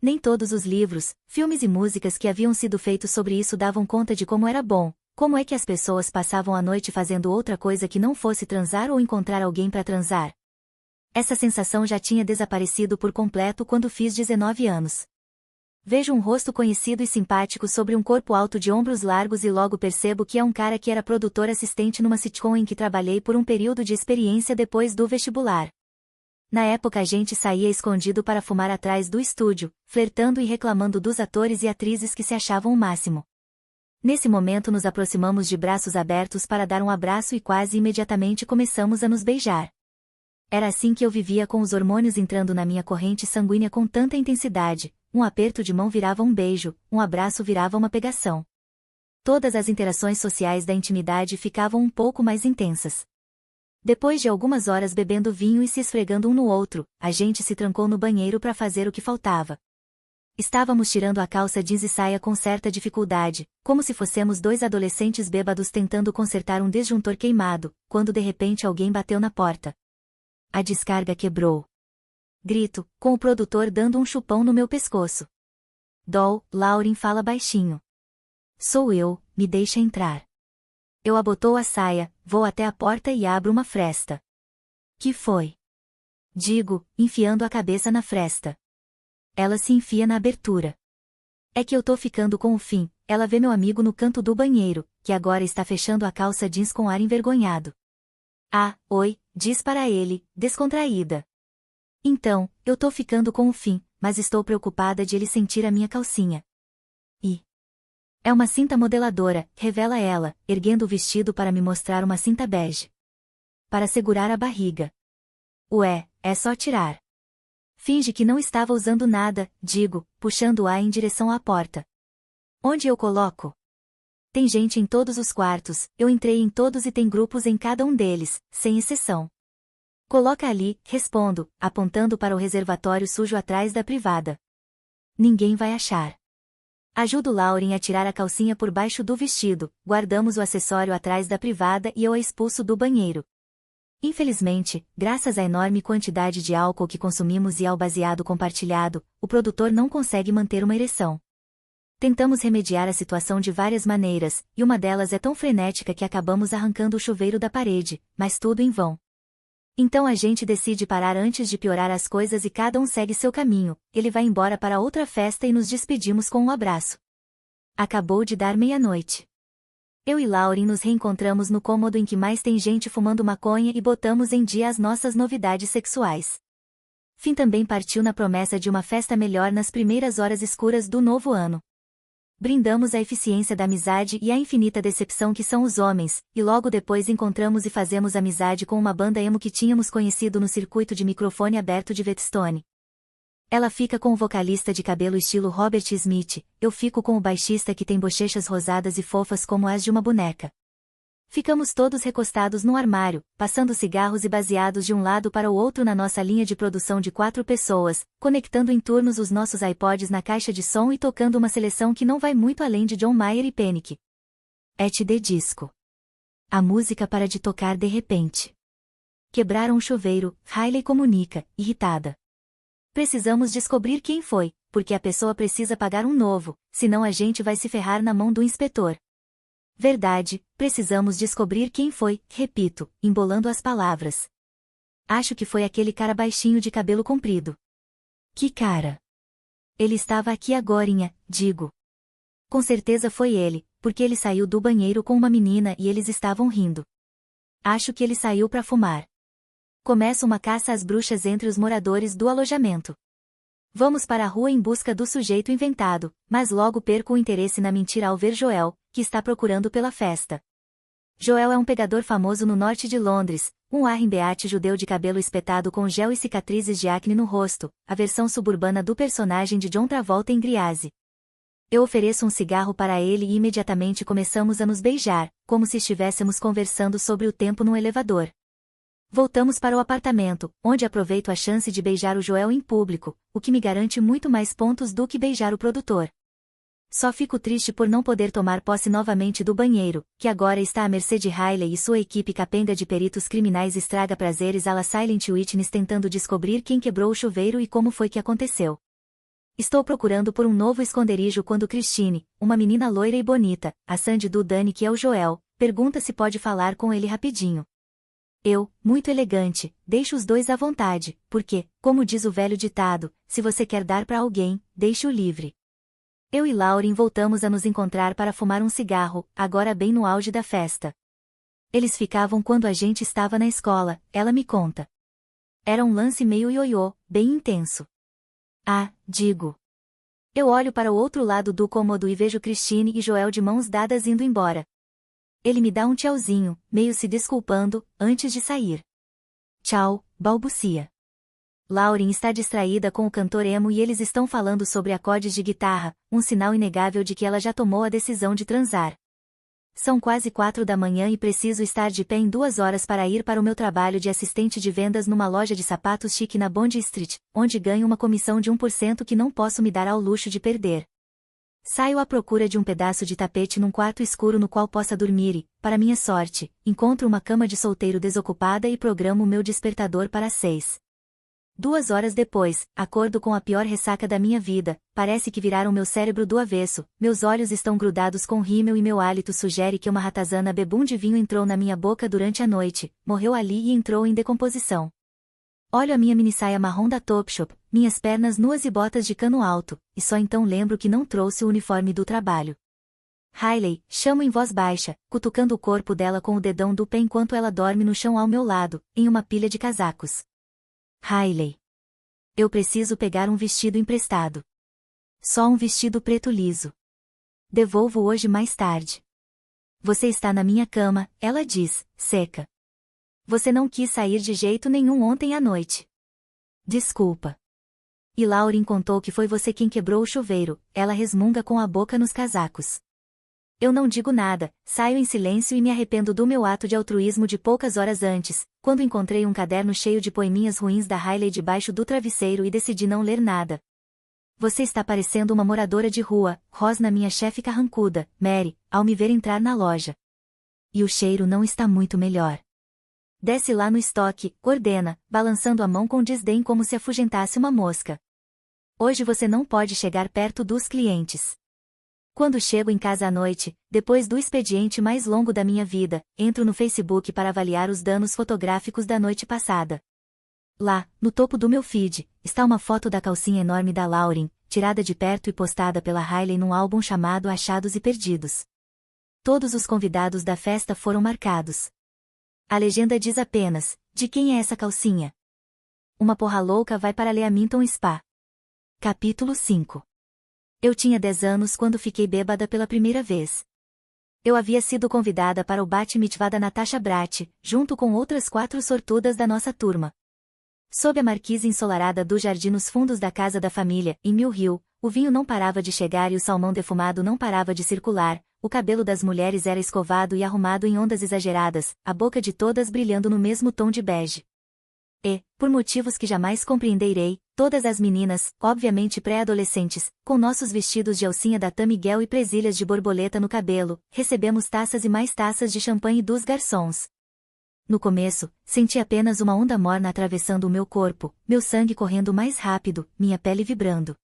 Nem todos os livros, filmes e músicas que haviam sido feitos sobre isso davam conta de como era bom, como é que as pessoas passavam a noite fazendo outra coisa que não fosse transar ou encontrar alguém para transar. Essa sensação já tinha desaparecido por completo quando fiz 19 anos. Vejo um rosto conhecido e simpático sobre um corpo alto de ombros largos e logo percebo que é um cara que era produtor assistente numa sitcom em que trabalhei por um período de experiência depois do vestibular. Na época a gente saía escondido para fumar atrás do estúdio, flertando e reclamando dos atores e atrizes que se achavam o máximo. Nesse momento nos aproximamos de braços abertos para dar um abraço e quase imediatamente começamos a nos beijar. Era assim que eu vivia com os hormônios entrando na minha corrente sanguínea com tanta intensidade, um aperto de mão virava um beijo, um abraço virava uma pegação. Todas as interações sociais da intimidade ficavam um pouco mais intensas. Depois de algumas horas bebendo vinho e se esfregando um no outro, a gente se trancou no banheiro para fazer o que faltava. Estávamos tirando a calça jeans e saia com certa dificuldade, como se fossemos 2 adolescentes bêbados tentando consertar um disjuntor queimado, quando de repente alguém bateu na porta. A descarga quebrou. Grito, com o produtor dando um chupão no meu pescoço. Doll, Lauren fala baixinho. Sou eu, me deixa entrar. Eu abotou a saia, vou até a porta e abro uma fresta. Que foi? Digo, enfiando a cabeça na fresta. Ela se enfia na abertura. É que eu tô ficando com o fim, ela vê meu amigo no canto do banheiro, que agora está fechando a calça jeans com ar envergonhado. Ah, oi, diz para ele, descontraída. Então, eu tô ficando com o fim, mas estou preocupada de ele sentir a minha calcinha. E é uma cinta modeladora, revela ela, erguendo o vestido para me mostrar uma cinta bege. Para segurar a barriga. Ué, é só tirar. Finge que não estava usando nada, digo, puxando-a em direção à porta. Onde eu coloco? Tem gente em todos os quartos, eu entrei em todos e tem grupos em cada um deles, sem exceção. Coloca ali, respondo, apontando para o reservatório sujo atrás da privada. Ninguém vai achar. Ajudo Lauren a tirar a calcinha por baixo do vestido, guardamos o acessório atrás da privada e eu a expulso do banheiro. Infelizmente, graças à enorme quantidade de álcool que consumimos e ao baseado compartilhado, o produtor não consegue manter uma ereção. Tentamos remediar a situação de várias maneiras, e uma delas é tão frenética que acabamos arrancando o chuveiro da parede, mas tudo em vão. Então a gente decide parar antes de piorar as coisas e cada um segue seu caminho, ele vai embora para outra festa e nos despedimos com um abraço. Acabou de dar meia-noite. Eu e Lauren nos reencontramos no cômodo em que mais tem gente fumando maconha e botamos em dia as nossas novidades sexuais. Finn também partiu na promessa de uma festa melhor nas primeiras horas escuras do novo ano. Brindamos a eficiência da amizade e a infinita decepção que são os homens, e logo depois encontramos e fazemos amizade com uma banda emo que tínhamos conhecido no circuito de microfone aberto de Whetstone. Ela fica com o vocalista de cabelo estilo Robert Smith, eu fico com o baixista que tem bochechas rosadas e fofas como as de uma boneca. Ficamos todos recostados no armário, passando cigarros e baseados de um lado para o outro na nossa linha de produção de 4 pessoas, conectando em turnos os nossos iPods na caixa de som e tocando uma seleção que não vai muito além de John Mayer e Panic! At the Disco. A música para de tocar de repente. Quebraram o chuveiro, Riley comunica, irritada. Precisamos descobrir quem foi, porque a pessoa precisa pagar um novo, senão a gente vai se ferrar na mão do inspetor. Verdade, precisamos descobrir quem foi, repito, embolando as palavras. Acho que foi aquele cara baixinho de cabelo comprido. Que cara? Ele estava aqui agorinha, digo. Com certeza foi ele, porque ele saiu do banheiro com uma menina e eles estavam rindo. Acho que ele saiu para fumar. Começa uma caça às bruxas entre os moradores do alojamento. Vamos para a rua em busca do sujeito inventado, mas logo perco o interesse na mentira ao ver Joel, que está procurando pela festa. Joel é um pegador famoso no norte de Londres, um arrembeate judeu de cabelo espetado com gel e cicatrizes de acne no rosto, a versão suburbana do personagem de John Travolta em Grease. Eu ofereço um cigarro para ele e imediatamente começamos a nos beijar, como se estivéssemos conversando sobre o tempo no elevador. Voltamos para o apartamento, onde aproveito a chance de beijar o Joel em público, o que me garante muito mais pontos do que beijar o produtor. Só fico triste por não poder tomar posse novamente do banheiro, que agora está à mercê de Riley e sua equipe capenga de peritos criminais estraga prazeres à la Silent Witness tentando descobrir quem quebrou o chuveiro e como foi que aconteceu. Estou procurando por um novo esconderijo quando Christine, uma menina loira e bonita, a Sandy do Dani que é o Joel, pergunta se pode falar com ele rapidinho. Eu, muito elegante, deixo os dois à vontade, porque, como diz o velho ditado, se você quer dar para alguém, deixe-o livre. Eu e Lauren voltamos a nos encontrar para fumar um cigarro, agora bem no auge da festa. Eles ficavam quando a gente estava na escola, ela me conta. Era um lance meio ioiô, bem intenso. Ah, digo. Eu olho para o outro lado do cômodo e vejo Christine e Joel de mãos dadas indo embora. Ele me dá um tchauzinho, meio se desculpando, antes de sair. Tchau, balbucia. Lauren está distraída com o cantor emo e eles estão falando sobre acordes de guitarra, um sinal inegável de que ela já tomou a decisão de transar. São quase 4 da manhã e preciso estar de pé em 2 horas para ir para o meu trabalho de assistente de vendas numa loja de sapatos chique na Bond Street, onde ganho uma comissão de 1% que não posso me dar ao luxo de perder. Saio à procura de um pedaço de tapete num quarto escuro no qual possa dormir e, para minha sorte, encontro uma cama de solteiro desocupada e programo o meu despertador para 6. 2 horas depois, acordo com a pior ressaca da minha vida, parece que viraram meu cérebro do avesso, meus olhos estão grudados com rímel e meu hálito sugere que uma ratazana bebum de vinho entrou na minha boca durante a noite, morreu ali e entrou em decomposição. Olho a minha minissaia marrom da Topshop, minhas pernas nuas e botas de cano alto, e só então lembro que não trouxe o uniforme do trabalho. Riley, chamo em voz baixa, cutucando o corpo dela com o dedão do pé enquanto ela dorme no chão ao meu lado, em uma pilha de casacos. Riley. Eu preciso pegar um vestido emprestado. Só um vestido preto liso. Devolvo hoje mais tarde. Você está na minha cama, ela diz, seca. Você não quis sair de jeito nenhum ontem à noite. Desculpa. E Lauren contou que foi você quem quebrou o chuveiro, ela resmunga com a boca nos casacos. Eu não digo nada, saio em silêncio e me arrependo do meu ato de altruísmo de poucas horas antes, quando encontrei um caderno cheio de poeminhas ruins da Riley debaixo do travesseiro e decidi não ler nada. Você está parecendo uma moradora de rua, rosna minha chefe carrancuda, Mary, ao me ver entrar na loja. E o cheiro não está muito melhor. Desce lá no estoque, ordena, balançando a mão com desdém como se afugentasse uma mosca. Hoje você não pode chegar perto dos clientes. Quando chego em casa à noite, depois do expediente mais longo da minha vida, entro no Facebook para avaliar os danos fotográficos da noite passada. Lá, no topo do meu feed, está uma foto da calcinha enorme da Lauren, tirada de perto e postada pela Riley num álbum chamado Achados e Perdidos. Todos os convidados da festa foram marcados. A legenda diz apenas, de quem é essa calcinha? Uma porra louca vai para Leamington Spa. Capítulo 5. Eu tinha 10 anos quando fiquei bêbada pela primeira vez. Eu havia sido convidada para o bat mitzvah da Natasha Brat, junto com outras 4 sortudas da nossa turma. Sob a marquise ensolarada do jardim nos fundos da casa da família, em Mill Hill, o vinho não parava de chegar e o salmão defumado não parava de circular, o cabelo das mulheres era escovado e arrumado em ondas exageradas, a boca de todas brilhando no mesmo tom de bege. E, Por motivos que jamais compreenderei, todas as meninas, obviamente pré-adolescentes, com nossos vestidos de alcinha da Tamiguel e presilhas de borboleta no cabelo, recebemos taças e mais taças de champanhe dos garçons. No começo, senti apenas uma onda morna atravessando o meu corpo, meu sangue correndo mais rápido, minha pele vibrando.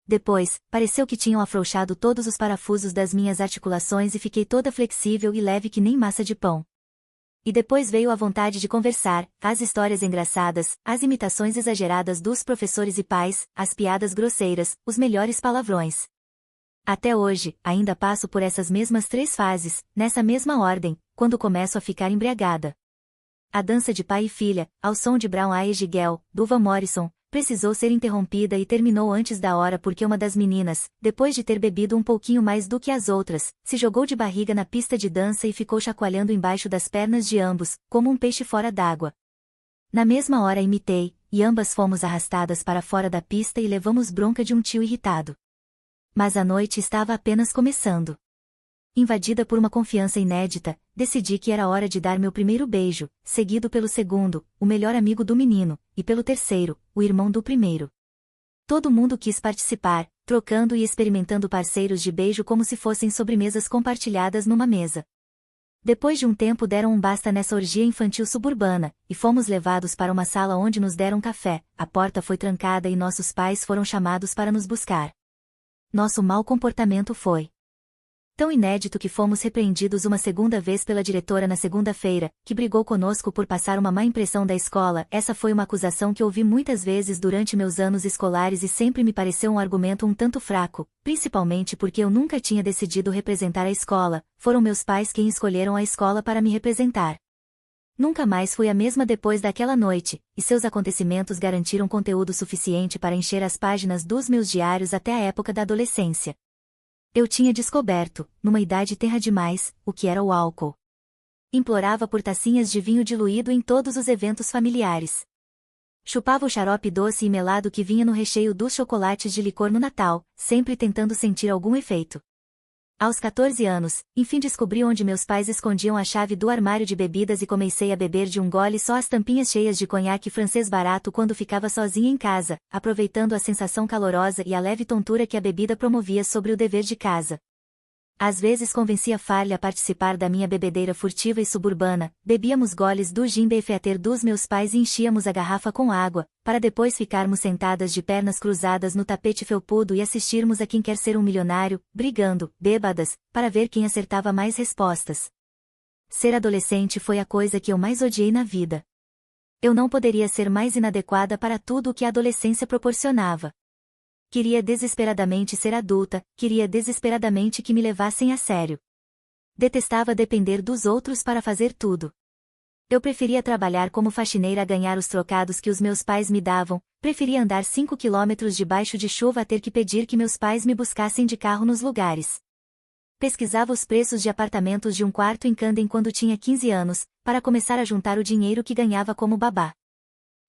Depois, pareceu que tinham afrouxado todos os parafusos das minhas articulações e fiquei toda flexível e leve que nem massa de pão. E depois veio a vontade de conversar, as histórias engraçadas, as imitações exageradas dos professores e pais, as piadas grosseiras, os melhores palavrões. Até hoje, ainda passo por essas mesmas 3 fases, nessa mesma ordem, quando começo a ficar embriagada. A dança de pai e filha, ao som de Brown Eyes Girl, do Van Morrison, precisou ser interrompida e terminou antes da hora porque uma das meninas, depois de ter bebido um pouquinho mais do que as outras, se jogou de barriga na pista de dança e ficou chacoalhando embaixo das pernas de ambos, como um peixe fora d'água. Na mesma hora imitei, e ambas fomos arrastadas para fora da pista e levamos bronca de um tio irritado. Mas a noite estava apenas começando. Invadida por uma confiança inédita, decidi que era hora de dar meu primeiro beijo, seguido pelo segundo, o melhor amigo do menino, e pelo terceiro, o irmão do primeiro. Todo mundo quis participar, trocando e experimentando parceiros de beijo como se fossem sobremesas compartilhadas numa mesa. Depois de um tempo deram um basta nessa orgia infantil suburbana, e fomos levados para uma sala onde nos deram café, a porta foi trancada e nossos pais foram chamados para nos buscar. Nosso mau comportamento foi tão inédito que fomos repreendidos uma segunda vez pela diretora na segunda-feira, que brigou conosco por passar uma má impressão da escola. Essa foi uma acusação que ouvi muitas vezes durante meus anos escolares e sempre me pareceu um argumento um tanto fraco, principalmente porque eu nunca tinha decidido representar a escola, foram meus pais quem escolheram a escola para me representar. Nunca mais fui a mesma depois daquela noite, e seus acontecimentos garantiram conteúdo suficiente para encher as páginas dos meus diários até a época da adolescência. Eu tinha descoberto, numa idade tenra demais, o que era o álcool. Implorava por tacinhas de vinho diluído em todos os eventos familiares. Chupava o xarope doce e melado que vinha no recheio dos chocolates de licor no Natal, sempre tentando sentir algum efeito. Aos 14 anos, enfim descobri onde meus pais escondiam a chave do armário de bebidas e comecei a beber de um gole só as tampinhas cheias de conhaque francês barato quando ficava sozinha em casa, aproveitando a sensação calorosa e a leve tontura que a bebida promovia sobre o dever de casa. Às vezes convencia Farley a participar da minha bebedeira furtiva e suburbana, bebíamos goles do gin beefeater dos meus pais e enchíamos a garrafa com água, para depois ficarmos sentadas de pernas cruzadas no tapete felpudo e assistirmos a Quem Quer Ser um Milionário, brigando, bêbadas, para ver quem acertava mais respostas. Ser adolescente foi a coisa que eu mais odiei na vida. Eu não poderia ser mais inadequada para tudo o que a adolescência proporcionava. Queria desesperadamente ser adulta, queria desesperadamente que me levassem a sério. Detestava depender dos outros para fazer tudo. Eu preferia trabalhar como faxineira a ganhar os trocados que os meus pais me davam, preferia andar 5 quilômetros debaixo de chuva a ter que pedir que meus pais me buscassem de carro nos lugares. Pesquisava os preços de apartamentos de um quarto em Camden quando tinha 15 anos, para começar a juntar o dinheiro que ganhava como babá.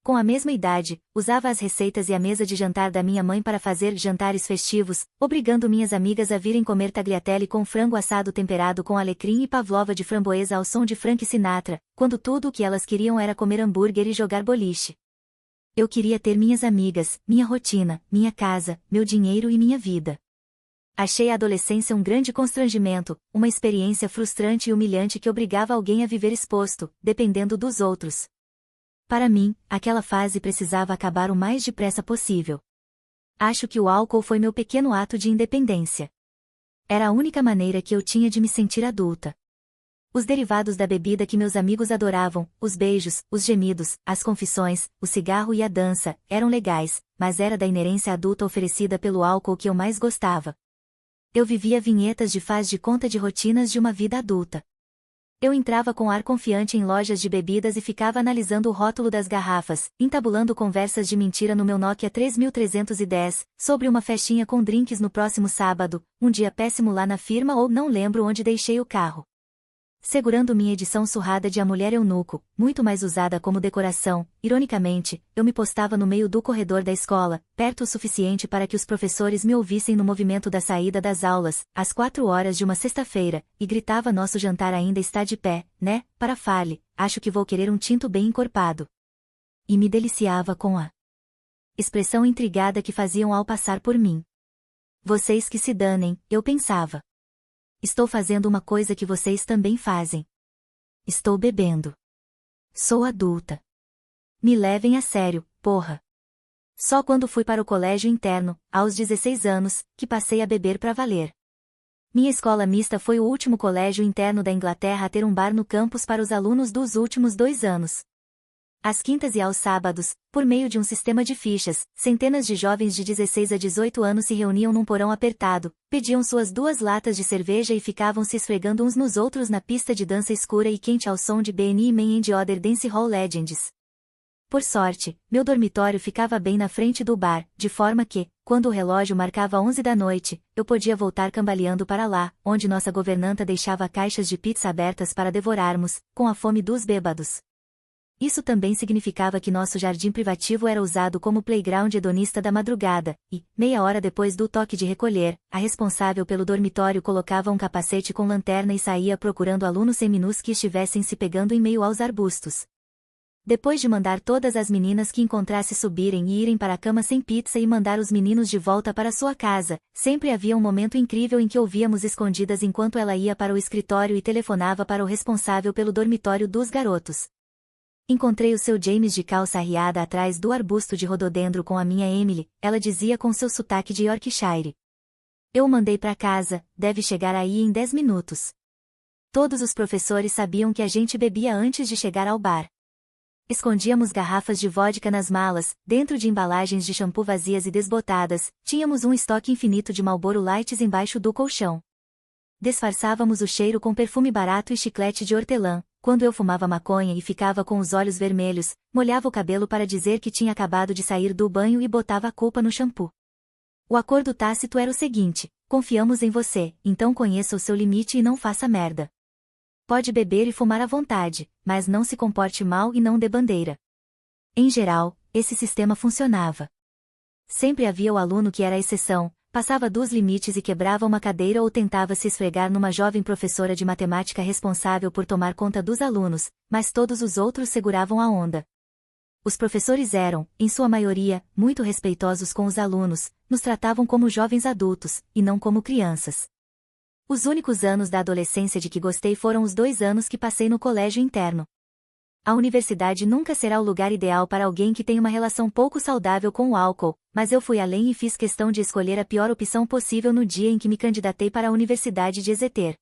Com a mesma idade, usava as receitas e a mesa de jantar da minha mãe para fazer jantares festivos, obrigando minhas amigas a virem comer tagliatelle com frango assado temperado com alecrim e pavlova de framboesa ao som de Frank Sinatra, quando tudo o que elas queriam era comer hambúrguer e jogar boliche. Eu queria ter minhas amigas, minha rotina, minha casa, meu dinheiro e minha vida. Achei a adolescência um grande constrangimento, uma experiência frustrante e humilhante que obrigava alguém a viver exposto, dependendo dos outros. Para mim, aquela fase precisava acabar o mais depressa possível. Acho que o álcool foi meu pequeno ato de independência. Era a única maneira que eu tinha de me sentir adulta. Os derivados da bebida que meus amigos adoravam, os beijos, os gemidos, as confissões, o cigarro e a dança, eram legais, mas era da inerência adulta oferecida pelo álcool que eu mais gostava. Eu vivia vinhetas de faz de conta de rotinas de uma vida adulta. Eu entrava com ar confiante em lojas de bebidas e ficava analisando o rótulo das garrafas, entabulando conversas de mentira no meu Nokia 3310, sobre uma festinha com drinks no próximo sábado, um dia péssimo lá na firma ou não lembro onde deixei o carro. Segurando minha edição surrada de A Mulher Eunuco, muito mais usada como decoração, ironicamente, eu me postava no meio do corredor da escola, perto o suficiente para que os professores me ouvissem no movimento da saída das aulas, às 4 horas de uma sexta-feira, e gritava: nosso jantar ainda está de pé, né, para Farley, acho que vou querer um tinto bem encorpado. E me deliciava com a expressão intrigada que faziam ao passar por mim. Vocês que se danem, eu pensava. Estou fazendo uma coisa que vocês também fazem. Estou bebendo. Sou adulta. Me levem a sério, porra. Só quando fui para o colégio interno, aos 16 anos, que passei a beber pra valer. Minha escola mista foi o último colégio interno da Inglaterra a ter um bar no campus para os alunos dos últimos 2 anos. Às quintas e aos sábados, por meio de um sistema de fichas, centenas de jovens de 16 a 18 anos se reuniam num porão apertado, pediam suas 2 latas de cerveja e ficavam se esfregando uns nos outros na pista de dança escura e quente ao som de BNI Man and the Other Dance Hall Legends. Por sorte, meu dormitório ficava bem na frente do bar, de forma que, quando o relógio marcava 11 da noite, eu podia voltar cambaleando para lá, onde nossa governanta deixava caixas de pizza abertas para devorarmos, com a fome dos bêbados. Isso também significava que nosso jardim privativo era usado como playground hedonista da madrugada, e, meia hora depois do toque de recolher, a responsável pelo dormitório colocava um capacete com lanterna e saía procurando alunos seminus que estivessem se pegando em meio aos arbustos. Depois de mandar todas as meninas que encontrasse subirem e irem para a cama sem pizza e mandar os meninos de volta para sua casa, sempre havia um momento incrível em que ouvíamos escondidas enquanto ela ia para o escritório e telefonava para o responsável pelo dormitório dos garotos. Encontrei o seu James de calça arriada atrás do arbusto de rododendro com a minha Emily, ela dizia com seu sotaque de Yorkshire. Eu o mandei para casa, deve chegar aí em 10 minutos. Todos os professores sabiam que a gente bebia antes de chegar ao bar. Escondíamos garrafas de vodka nas malas, dentro de embalagens de shampoo vazias e desbotadas, tínhamos um estoque infinito de Marlboro Lights embaixo do colchão. Disfarçávamos o cheiro com perfume barato e chiclete de hortelã. Quando eu fumava maconha e ficava com os olhos vermelhos, molhava o cabelo para dizer que tinha acabado de sair do banho e botava a culpa no shampoo. O acordo tácito era o seguinte: confiamos em você, então conheça o seu limite e não faça merda. Pode beber e fumar à vontade, mas não se comporte mal e não dê bandeira. Em geral, esse sistema funcionava. Sempre havia o aluno que era a exceção, passava dos limites e quebrava uma cadeira ou tentava se esfregar numa jovem professora de matemática responsável por tomar conta dos alunos, mas todos os outros seguravam a onda. Os professores eram, em sua maioria, muito respeitosos com os alunos, nos tratavam como jovens adultos, e não como crianças. Os únicos anos da adolescência de que gostei foram os 2 anos que passei no colégio interno. A universidade nunca será o lugar ideal para alguém que tem uma relação pouco saudável com o álcool, mas eu fui além e fiz questão de escolher a pior opção possível no dia em que me candidatei para a Universidade de Exeter.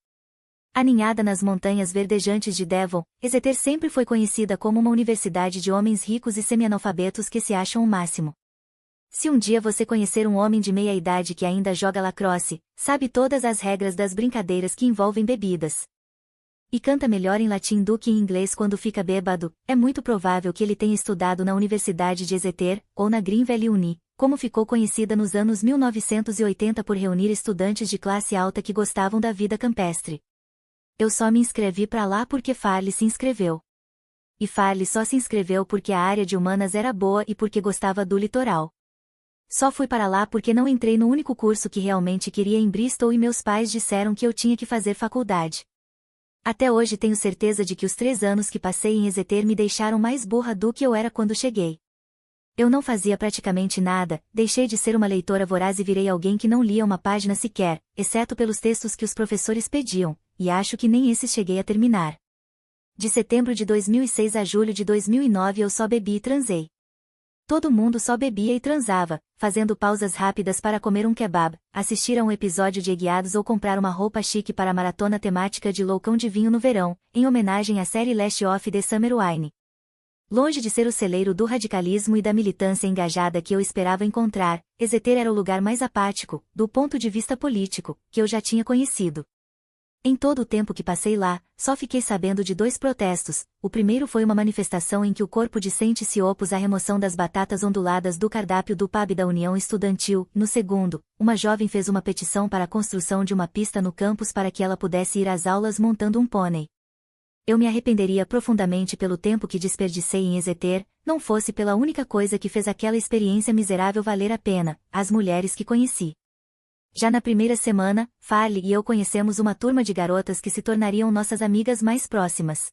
Aninhada nas montanhas verdejantes de Devon, Exeter sempre foi conhecida como uma universidade de homens ricos e semi-analfabetos que se acham o máximo. Se um dia você conhecer um homem de meia-idade que ainda joga lacrosse, sabe todas as regras das brincadeiras que envolvem bebidas. E canta melhor em latim do que em inglês quando fica bêbado, é muito provável que ele tenha estudado na Universidade de Exeter, ou na Green Valley Uni, como ficou conhecida nos anos 1980 por reunir estudantes de classe alta que gostavam da vida campestre. Eu só me inscrevi para lá porque Farley se inscreveu. E Farley só se inscreveu porque a área de humanas era boa e porque gostava do litoral. Só fui para lá porque não entrei no único curso que realmente queria em Bristol e meus pais disseram que eu tinha que fazer faculdade. Até hoje tenho certeza de que os 3 anos que passei em Exeter me deixaram mais burra do que eu era quando cheguei. Eu não fazia praticamente nada, deixei de ser uma leitora voraz e virei alguém que não lia uma página sequer, exceto pelos textos que os professores pediam, e acho que nem esses cheguei a terminar. De setembro de 2006 a julho de 2009 eu só bebi e transei. Todo mundo só bebia e transava, fazendo pausas rápidas para comer um kebab, assistir a um episódio de Guiados ou comprar uma roupa chique para a maratona temática de loucão de vinho no verão, em homenagem à série Last of the Summer Wine. Longe de ser o celeiro do radicalismo e da militância engajada que eu esperava encontrar, Exeter era o lugar mais apático, do ponto de vista político, que eu já tinha conhecido. Em todo o tempo que passei lá, só fiquei sabendo de 2 protestos. O primeiro foi uma manifestação em que o corpo discente se opôs à remoção das batatas onduladas do cardápio do pub da União Estudantil. No segundo, uma jovem fez uma petição para a construção de uma pista no campus para que ela pudesse ir às aulas montando um pônei. Eu me arrependeria profundamente pelo tempo que desperdicei em Exeter, não fosse pela única coisa que fez aquela experiência miserável valer a pena, as mulheres que conheci. Já na primeira semana, Farley e eu conhecemos uma turma de garotas que se tornariam nossas amigas mais próximas.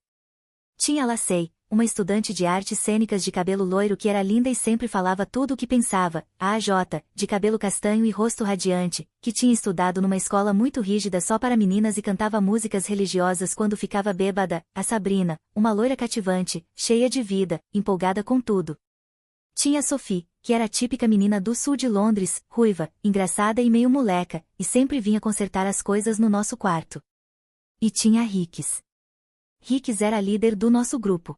Tinha Lacey, uma estudante de artes cênicas de cabelo loiro que era linda e sempre falava tudo o que pensava, a AJ, de cabelo castanho e rosto radiante, que tinha estudado numa escola muito rígida só para meninas e cantava músicas religiosas quando ficava bêbada, a Sabrina, uma loira cativante, cheia de vida, empolgada com tudo. Tinha a Sophie, que era a típica menina do sul de Londres, ruiva, engraçada e meio moleca, e sempre vinha consertar as coisas no nosso quarto. E tinha a Ricks. Ricks era a líder do nosso grupo.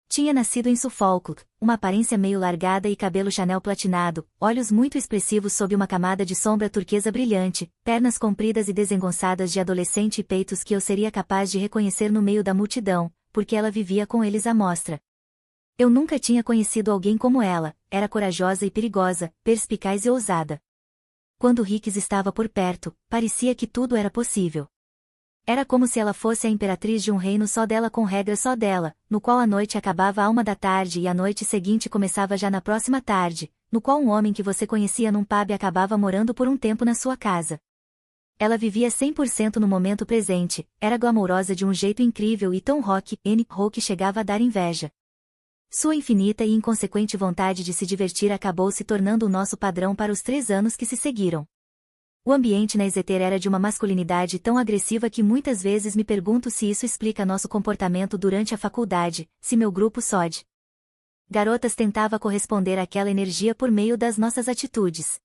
Tinha nascido em Suffolk, uma aparência meio largada e cabelo Chanel platinado, olhos muito expressivos sob uma camada de sombra turquesa brilhante, pernas compridas e desengonçadas de adolescente e peitos que eu seria capaz de reconhecer no meio da multidão, porque ela vivia com eles à mostra. Eu nunca tinha conhecido alguém como ela, era corajosa e perigosa, perspicaz e ousada. Quando Ricks estava por perto, parecia que tudo era possível. Era como se ela fosse a imperatriz de um reino só dela com regras só dela, no qual a noite acabava à 1 da tarde e a noite seguinte começava já na próxima tarde, no qual um homem que você conhecia num pub acabava morando por um tempo na sua casa. Ela vivia 100% no momento presente, era glamourosa de um jeito incrível e tão rock que chegava a dar inveja. Sua infinita e inconsequente vontade de se divertir acabou se tornando o nosso padrão para os 3 anos que se seguiram. O ambiente na Exeter era de uma masculinidade tão agressiva que muitas vezes me pergunto se isso explica nosso comportamento durante a faculdade, se meu grupo só de garotas tentava corresponder àquela energia por meio das nossas atitudes.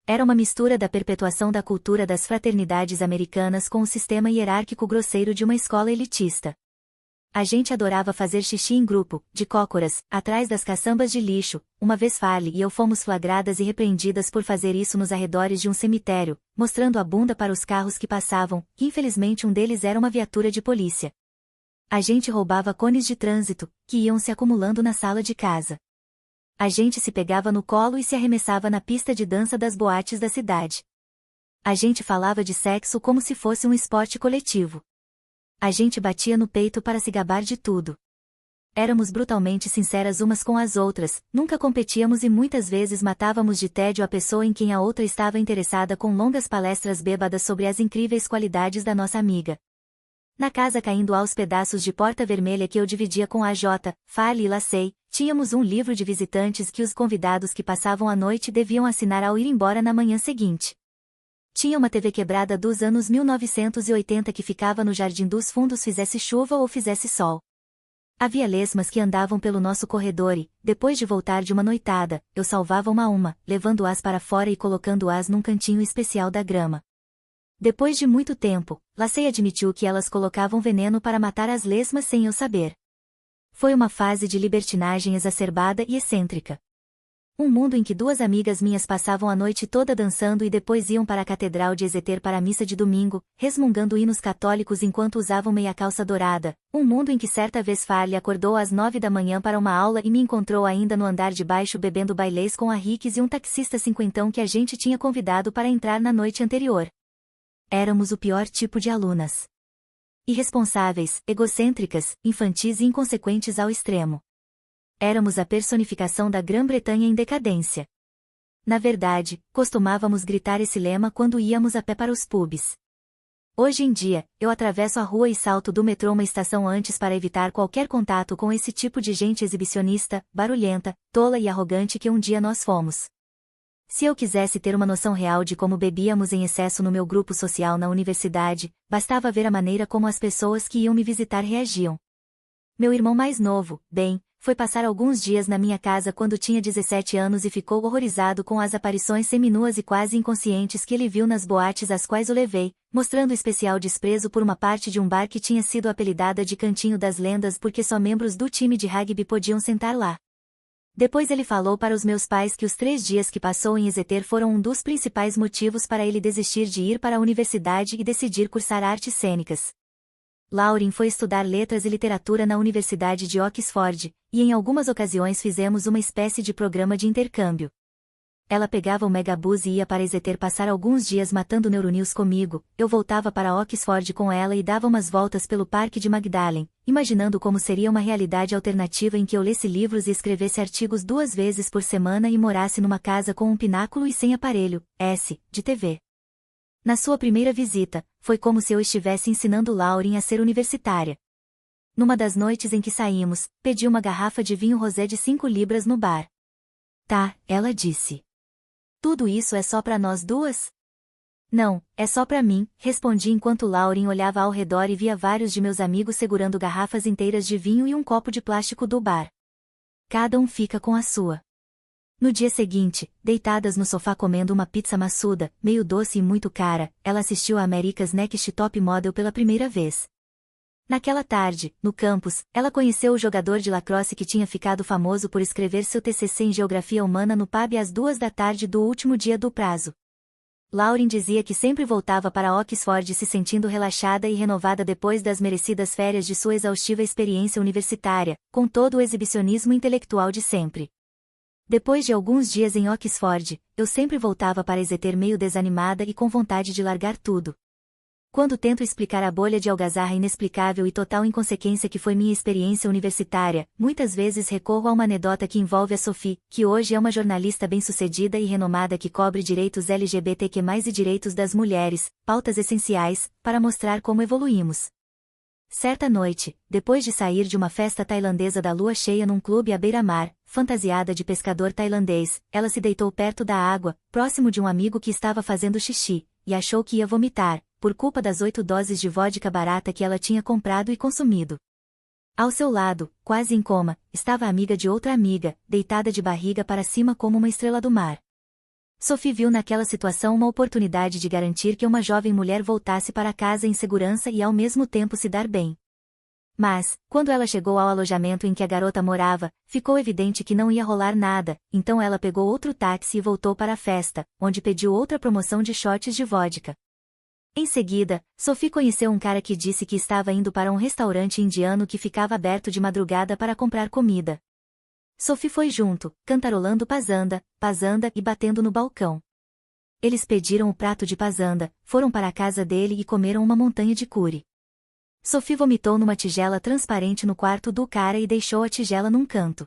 Era uma mistura da perpetuação da cultura das fraternidades americanas com o sistema hierárquico grosseiro de uma escola elitista. A gente adorava fazer xixi em grupo, de cócoras, atrás das caçambas de lixo. Uma vez Farley e eu fomos flagradas e repreendidas por fazer isso nos arredores de um cemitério, mostrando a bunda para os carros que passavam, que infelizmente um deles era uma viatura de polícia. A gente roubava cones de trânsito, que iam se acumulando na sala de casa. A gente se pegava no colo e se arremessava na pista de dança das boates da cidade. A gente falava de sexo como se fosse um esporte coletivo. A gente batia no peito para se gabar de tudo. Éramos brutalmente sinceras umas com as outras, nunca competíamos e muitas vezes matávamos de tédio a pessoa em quem a outra estava interessada com longas palestras bêbadas sobre as incríveis qualidades da nossa amiga. Na casa caindo aos pedaços de porta vermelha que eu dividia com a J, Farley e Lacey, tínhamos um livro de visitantes que os convidados que passavam a noite deviam assinar ao ir embora na manhã seguinte. Tinha uma TV quebrada dos anos 1980 que ficava no Jardim dos Fundos fizesse chuva ou fizesse sol. Havia lesmas que andavam pelo nosso corredor e, depois de voltar de uma noitada, eu salvava uma a uma, levando-as para fora e colocando-as num cantinho especial da grama. Depois de muito tempo, Lacey admitiu que elas colocavam veneno para matar as lesmas sem eu saber. Foi uma fase de libertinagem exacerbada e excêntrica. Um mundo em que 2 amigas minhas passavam a noite toda dançando e depois iam para a Catedral de Exeter para a missa de domingo, resmungando hinos católicos enquanto usavam meia calça dourada. Um mundo em que certa vez Farley acordou às 9 da manhã para uma aula e me encontrou ainda no andar de baixo bebendo bailês com a Ricks e um taxista cinquentão que a gente tinha convidado para entrar na noite anterior. Éramos o pior tipo de alunas. Irresponsáveis, egocêntricas, infantis e inconsequentes ao extremo. Éramos a personificação da Grã-Bretanha em decadência. Na verdade, costumávamos gritar esse lema quando íamos a pé para os pubs. Hoje em dia, eu atravesso a rua e salto do metrô uma estação antes para evitar qualquer contato com esse tipo de gente exibicionista, barulhenta, tola e arrogante que um dia nós fomos. Se eu quisesse ter uma noção real de como bebíamos em excesso no meu grupo social na universidade, bastava ver a maneira como as pessoas que iam me visitar reagiam. Meu irmão mais novo, Ben, foi passar alguns dias na minha casa quando tinha 17 anos e ficou horrorizado com as aparições seminuas e quase inconscientes que ele viu nas boates às quais o levei, mostrando especial desprezo por uma parte de um bar que tinha sido apelidada de Cantinho das Lendas porque só membros do time de rugby podiam sentar lá. Depois ele falou para os meus pais que os 3 dias que passou em Exeter foram um dos principais motivos para ele desistir de ir para a universidade e decidir cursar artes cênicas. Lauren foi estudar letras e literatura na Universidade de Oxford, e em algumas ocasiões fizemos uma espécie de programa de intercâmbio. Ela pegava o megabus e ia para Exeter passar alguns dias matando neurônios comigo, eu voltava para Oxford com ela e dava umas voltas pelo Parque de Magdalen, imaginando como seria uma realidade alternativa em que eu lesse livros e escrevesse artigos 2 vezes por semana e morasse numa casa com um pináculo e sem aparelho, de TV. Na sua primeira visita, foi como se eu estivesse ensinando Lauren a ser universitária. Numa das noites em que saímos, pedi uma garrafa de vinho rosé de 5 libras no bar. Tá, ela disse. Tudo isso é só pra nós duas? Não, é só pra mim, respondi enquanto Lauren olhava ao redor e via vários de meus amigos segurando garrafas inteiras de vinho e um copo de plástico do bar. Cada um fica com a sua. No dia seguinte, deitadas no sofá comendo uma pizza maçuda, meio doce e muito cara, ela assistiu a America's Next Top Model pela primeira vez. Naquela tarde, no campus, ela conheceu o jogador de lacrosse que tinha ficado famoso por escrever seu TCC em Geografia Humana no pub às 2 da tarde do último dia do prazo. Lauren dizia que sempre voltava para Oxford se sentindo relaxada e renovada depois das merecidas férias de sua exaustiva experiência universitária, com todo o exibicionismo intelectual de sempre. Depois de alguns dias em Oxford, eu sempre voltava para Exeter meio desanimada e com vontade de largar tudo. Quando tento explicar a bolha de algazarra inexplicável e total inconsequência que foi minha experiência universitária, muitas vezes recorro a uma anedota que envolve a Sophie, que hoje é uma jornalista bem-sucedida e renomada que cobre direitos LGBTQ+, e direitos das mulheres, pautas essenciais, para mostrar como evoluímos. Certa noite, depois de sair de uma festa tailandesa da lua cheia num clube à beira-mar, fantasiada de pescador tailandês, ela se deitou perto da água, próximo de um amigo que estava fazendo xixi, e achou que ia vomitar, por culpa das 8 doses de vodka barata que ela tinha comprado e consumido. Ao seu lado, quase em coma, estava a amiga de outra amiga, deitada de barriga para cima como uma estrela do mar. Sophie viu naquela situação uma oportunidade de garantir que uma jovem mulher voltasse para casa em segurança e ao mesmo tempo se dar bem. Mas, quando ela chegou ao alojamento em que a garota morava, ficou evidente que não ia rolar nada, então ela pegou outro táxi e voltou para a festa, onde pediu outra promoção de shots de vodka. Em seguida, Sophie conheceu um cara que disse que estava indo para um restaurante indiano que ficava aberto de madrugada para comprar comida. Sophie foi junto, cantarolando pasanda, pasanda e batendo no balcão. Eles pediram o prato de pasanda, foram para a casa dele e comeram uma montanha de curry. Sophie vomitou numa tigela transparente no quarto do cara e deixou a tigela num canto.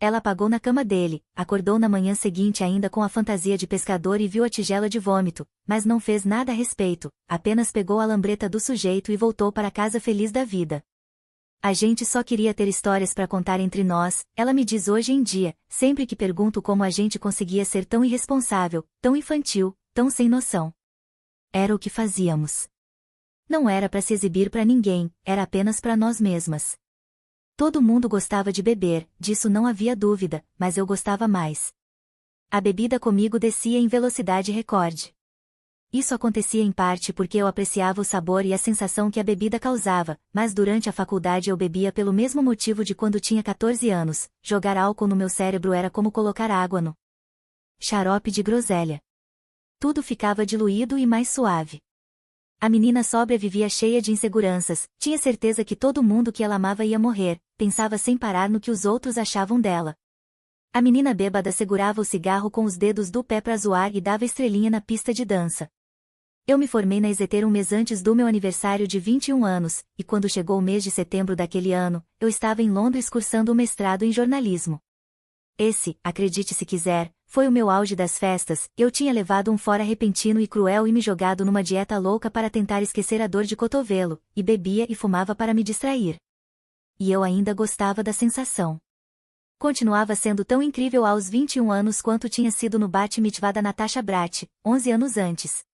Ela apagou na cama dele, acordou na manhã seguinte ainda com a fantasia de pescador e viu a tigela de vômito, mas não fez nada a respeito, apenas pegou a lambreta do sujeito e voltou para casa feliz da vida. A gente só queria ter histórias para contar entre nós, ela me diz hoje em dia, sempre que pergunto como a gente conseguia ser tão irresponsável, tão infantil, tão sem noção. Era o que fazíamos. Não era para se exibir para ninguém, era apenas para nós mesmas. Todo mundo gostava de beber, disso não havia dúvida, mas eu gostava mais. A bebida comigo descia em velocidade recorde. Isso acontecia em parte porque eu apreciava o sabor e a sensação que a bebida causava, mas durante a faculdade eu bebia pelo mesmo motivo de quando tinha 14 anos, jogar álcool no meu cérebro era como colocar água no xarope de groselha. Tudo ficava diluído e mais suave. A menina sóbria vivia cheia de inseguranças, tinha certeza que todo mundo que ela amava ia morrer, pensava sem parar no que os outros achavam dela. A menina bêbada segurava o cigarro com os dedos do pé para zoar e dava estrelinha na pista de dança. Eu me formei na Exeter um mês antes do meu aniversário de 21 anos, e quando chegou o mês de setembro daquele ano, eu estava em Londres cursando o mestrado em jornalismo. Esse, acredite se quiser, foi o meu auge das festas, eu tinha levado um fora repentino e cruel e me jogado numa dieta louca para tentar esquecer a dor de cotovelo, e bebia e fumava para me distrair. E eu ainda gostava da sensação. Continuava sendo tão incrível aos 21 anos quanto tinha sido no Bat Mitzvah da Natasha Brat, 11 anos antes.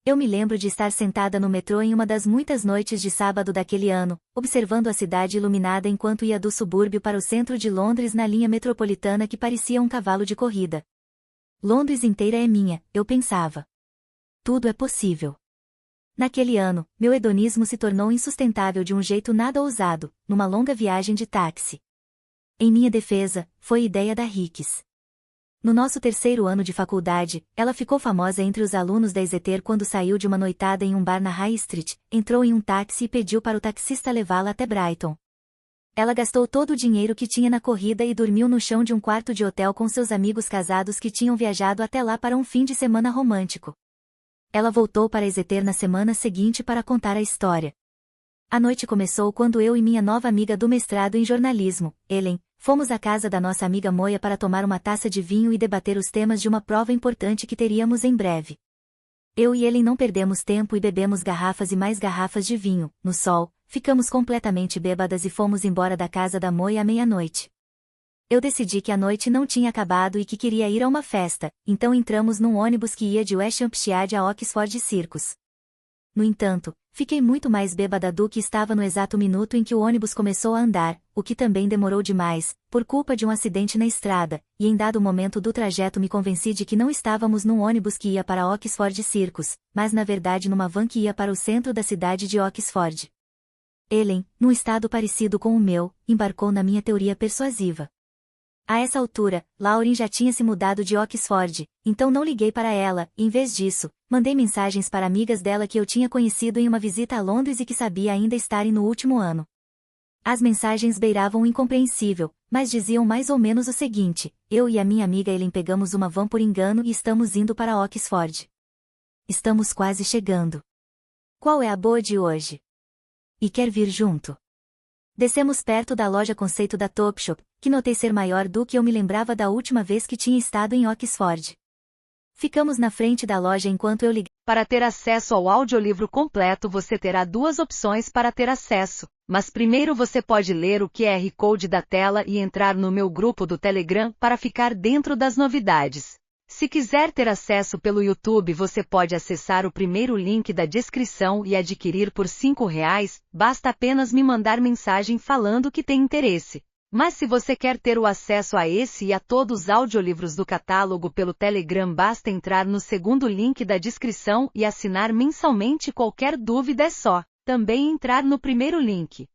Eu me lembro de estar sentada no metrô em uma das muitas noites de sábado daquele ano, observando a cidade iluminada enquanto ia do subúrbio para o centro de Londres na linha metropolitana que parecia um cavalo de corrida. Londres inteira é minha, eu pensava. Tudo é possível. Naquele ano, meu hedonismo se tornou insustentável de um jeito nada ousado, numa longa viagem de táxi. Em minha defesa, foi ideia da Ricks. No nosso terceiro ano de faculdade, ela ficou famosa entre os alunos da Exeter quando saiu de uma noitada em um bar na High Street, entrou em um táxi e pediu para o taxista levá-la até Brighton. Ela gastou todo o dinheiro que tinha na corrida e dormiu no chão de um quarto de hotel com seus amigos casados que tinham viajado até lá para um fim de semana romântico. Ela voltou para Exeter na semana seguinte para contar a história. A noite começou quando eu e minha nova amiga do mestrado em jornalismo, Ellen, fomos à casa da nossa amiga Moia para tomar uma taça de vinho e debater os temas de uma prova importante que teríamos em breve. Eu e Ellen não perdemos tempo e bebemos garrafas e mais garrafas de vinho, no sol, ficamos completamente bêbadas e fomos embora da casa da Moe à meia-noite. Eu decidi que a noite não tinha acabado e que queria ir a uma festa, então entramos num ônibus que ia de West Hampshire a Oxford Circus. No entanto, fiquei muito mais bêbada do que estava no exato minuto em que o ônibus começou a andar, o que também demorou demais, por culpa de um acidente na estrada, e em dado momento do trajeto me convenci de que não estávamos num ônibus que ia para Oxford Circus, mas na verdade numa van que ia para o centro da cidade de Oxford. Ellen, num estado parecido com o meu, embarcou na minha teoria persuasiva. A essa altura, Lauren já tinha se mudado de Oxford, então não liguei para ela, e em vez disso, mandei mensagens para amigas dela que eu tinha conhecido em uma visita a Londres e que sabia ainda estarem no último ano. As mensagens beiravam o incompreensível, mas diziam mais ou menos o seguinte: eu e a minha amiga Ellen pegamos uma van por engano e estamos indo para Oxford. Estamos quase chegando. Qual é a boa de hoje? E quer vir junto? Descemos perto da loja conceito da Topshop, que notei ser maior do que eu me lembrava da última vez que tinha estado em Oxford. Ficamos na frente da loja enquanto eu ligava. Para ter acesso ao audiolivro completo você terá duas opções para ter acesso, mas primeiro você pode ler o QR Code da tela e entrar no meu grupo do Telegram para ficar dentro das novidades. Se quiser ter acesso pelo YouTube você pode acessar o primeiro link da descrição e adquirir por R$5, basta apenas me mandar mensagem falando que tem interesse. Mas se você quer ter o acesso a esse e a todos os audiolivros do catálogo pelo Telegram basta entrar no segundo link da descrição e assinar mensalmente. Qualquer dúvida é só também entrar no primeiro link.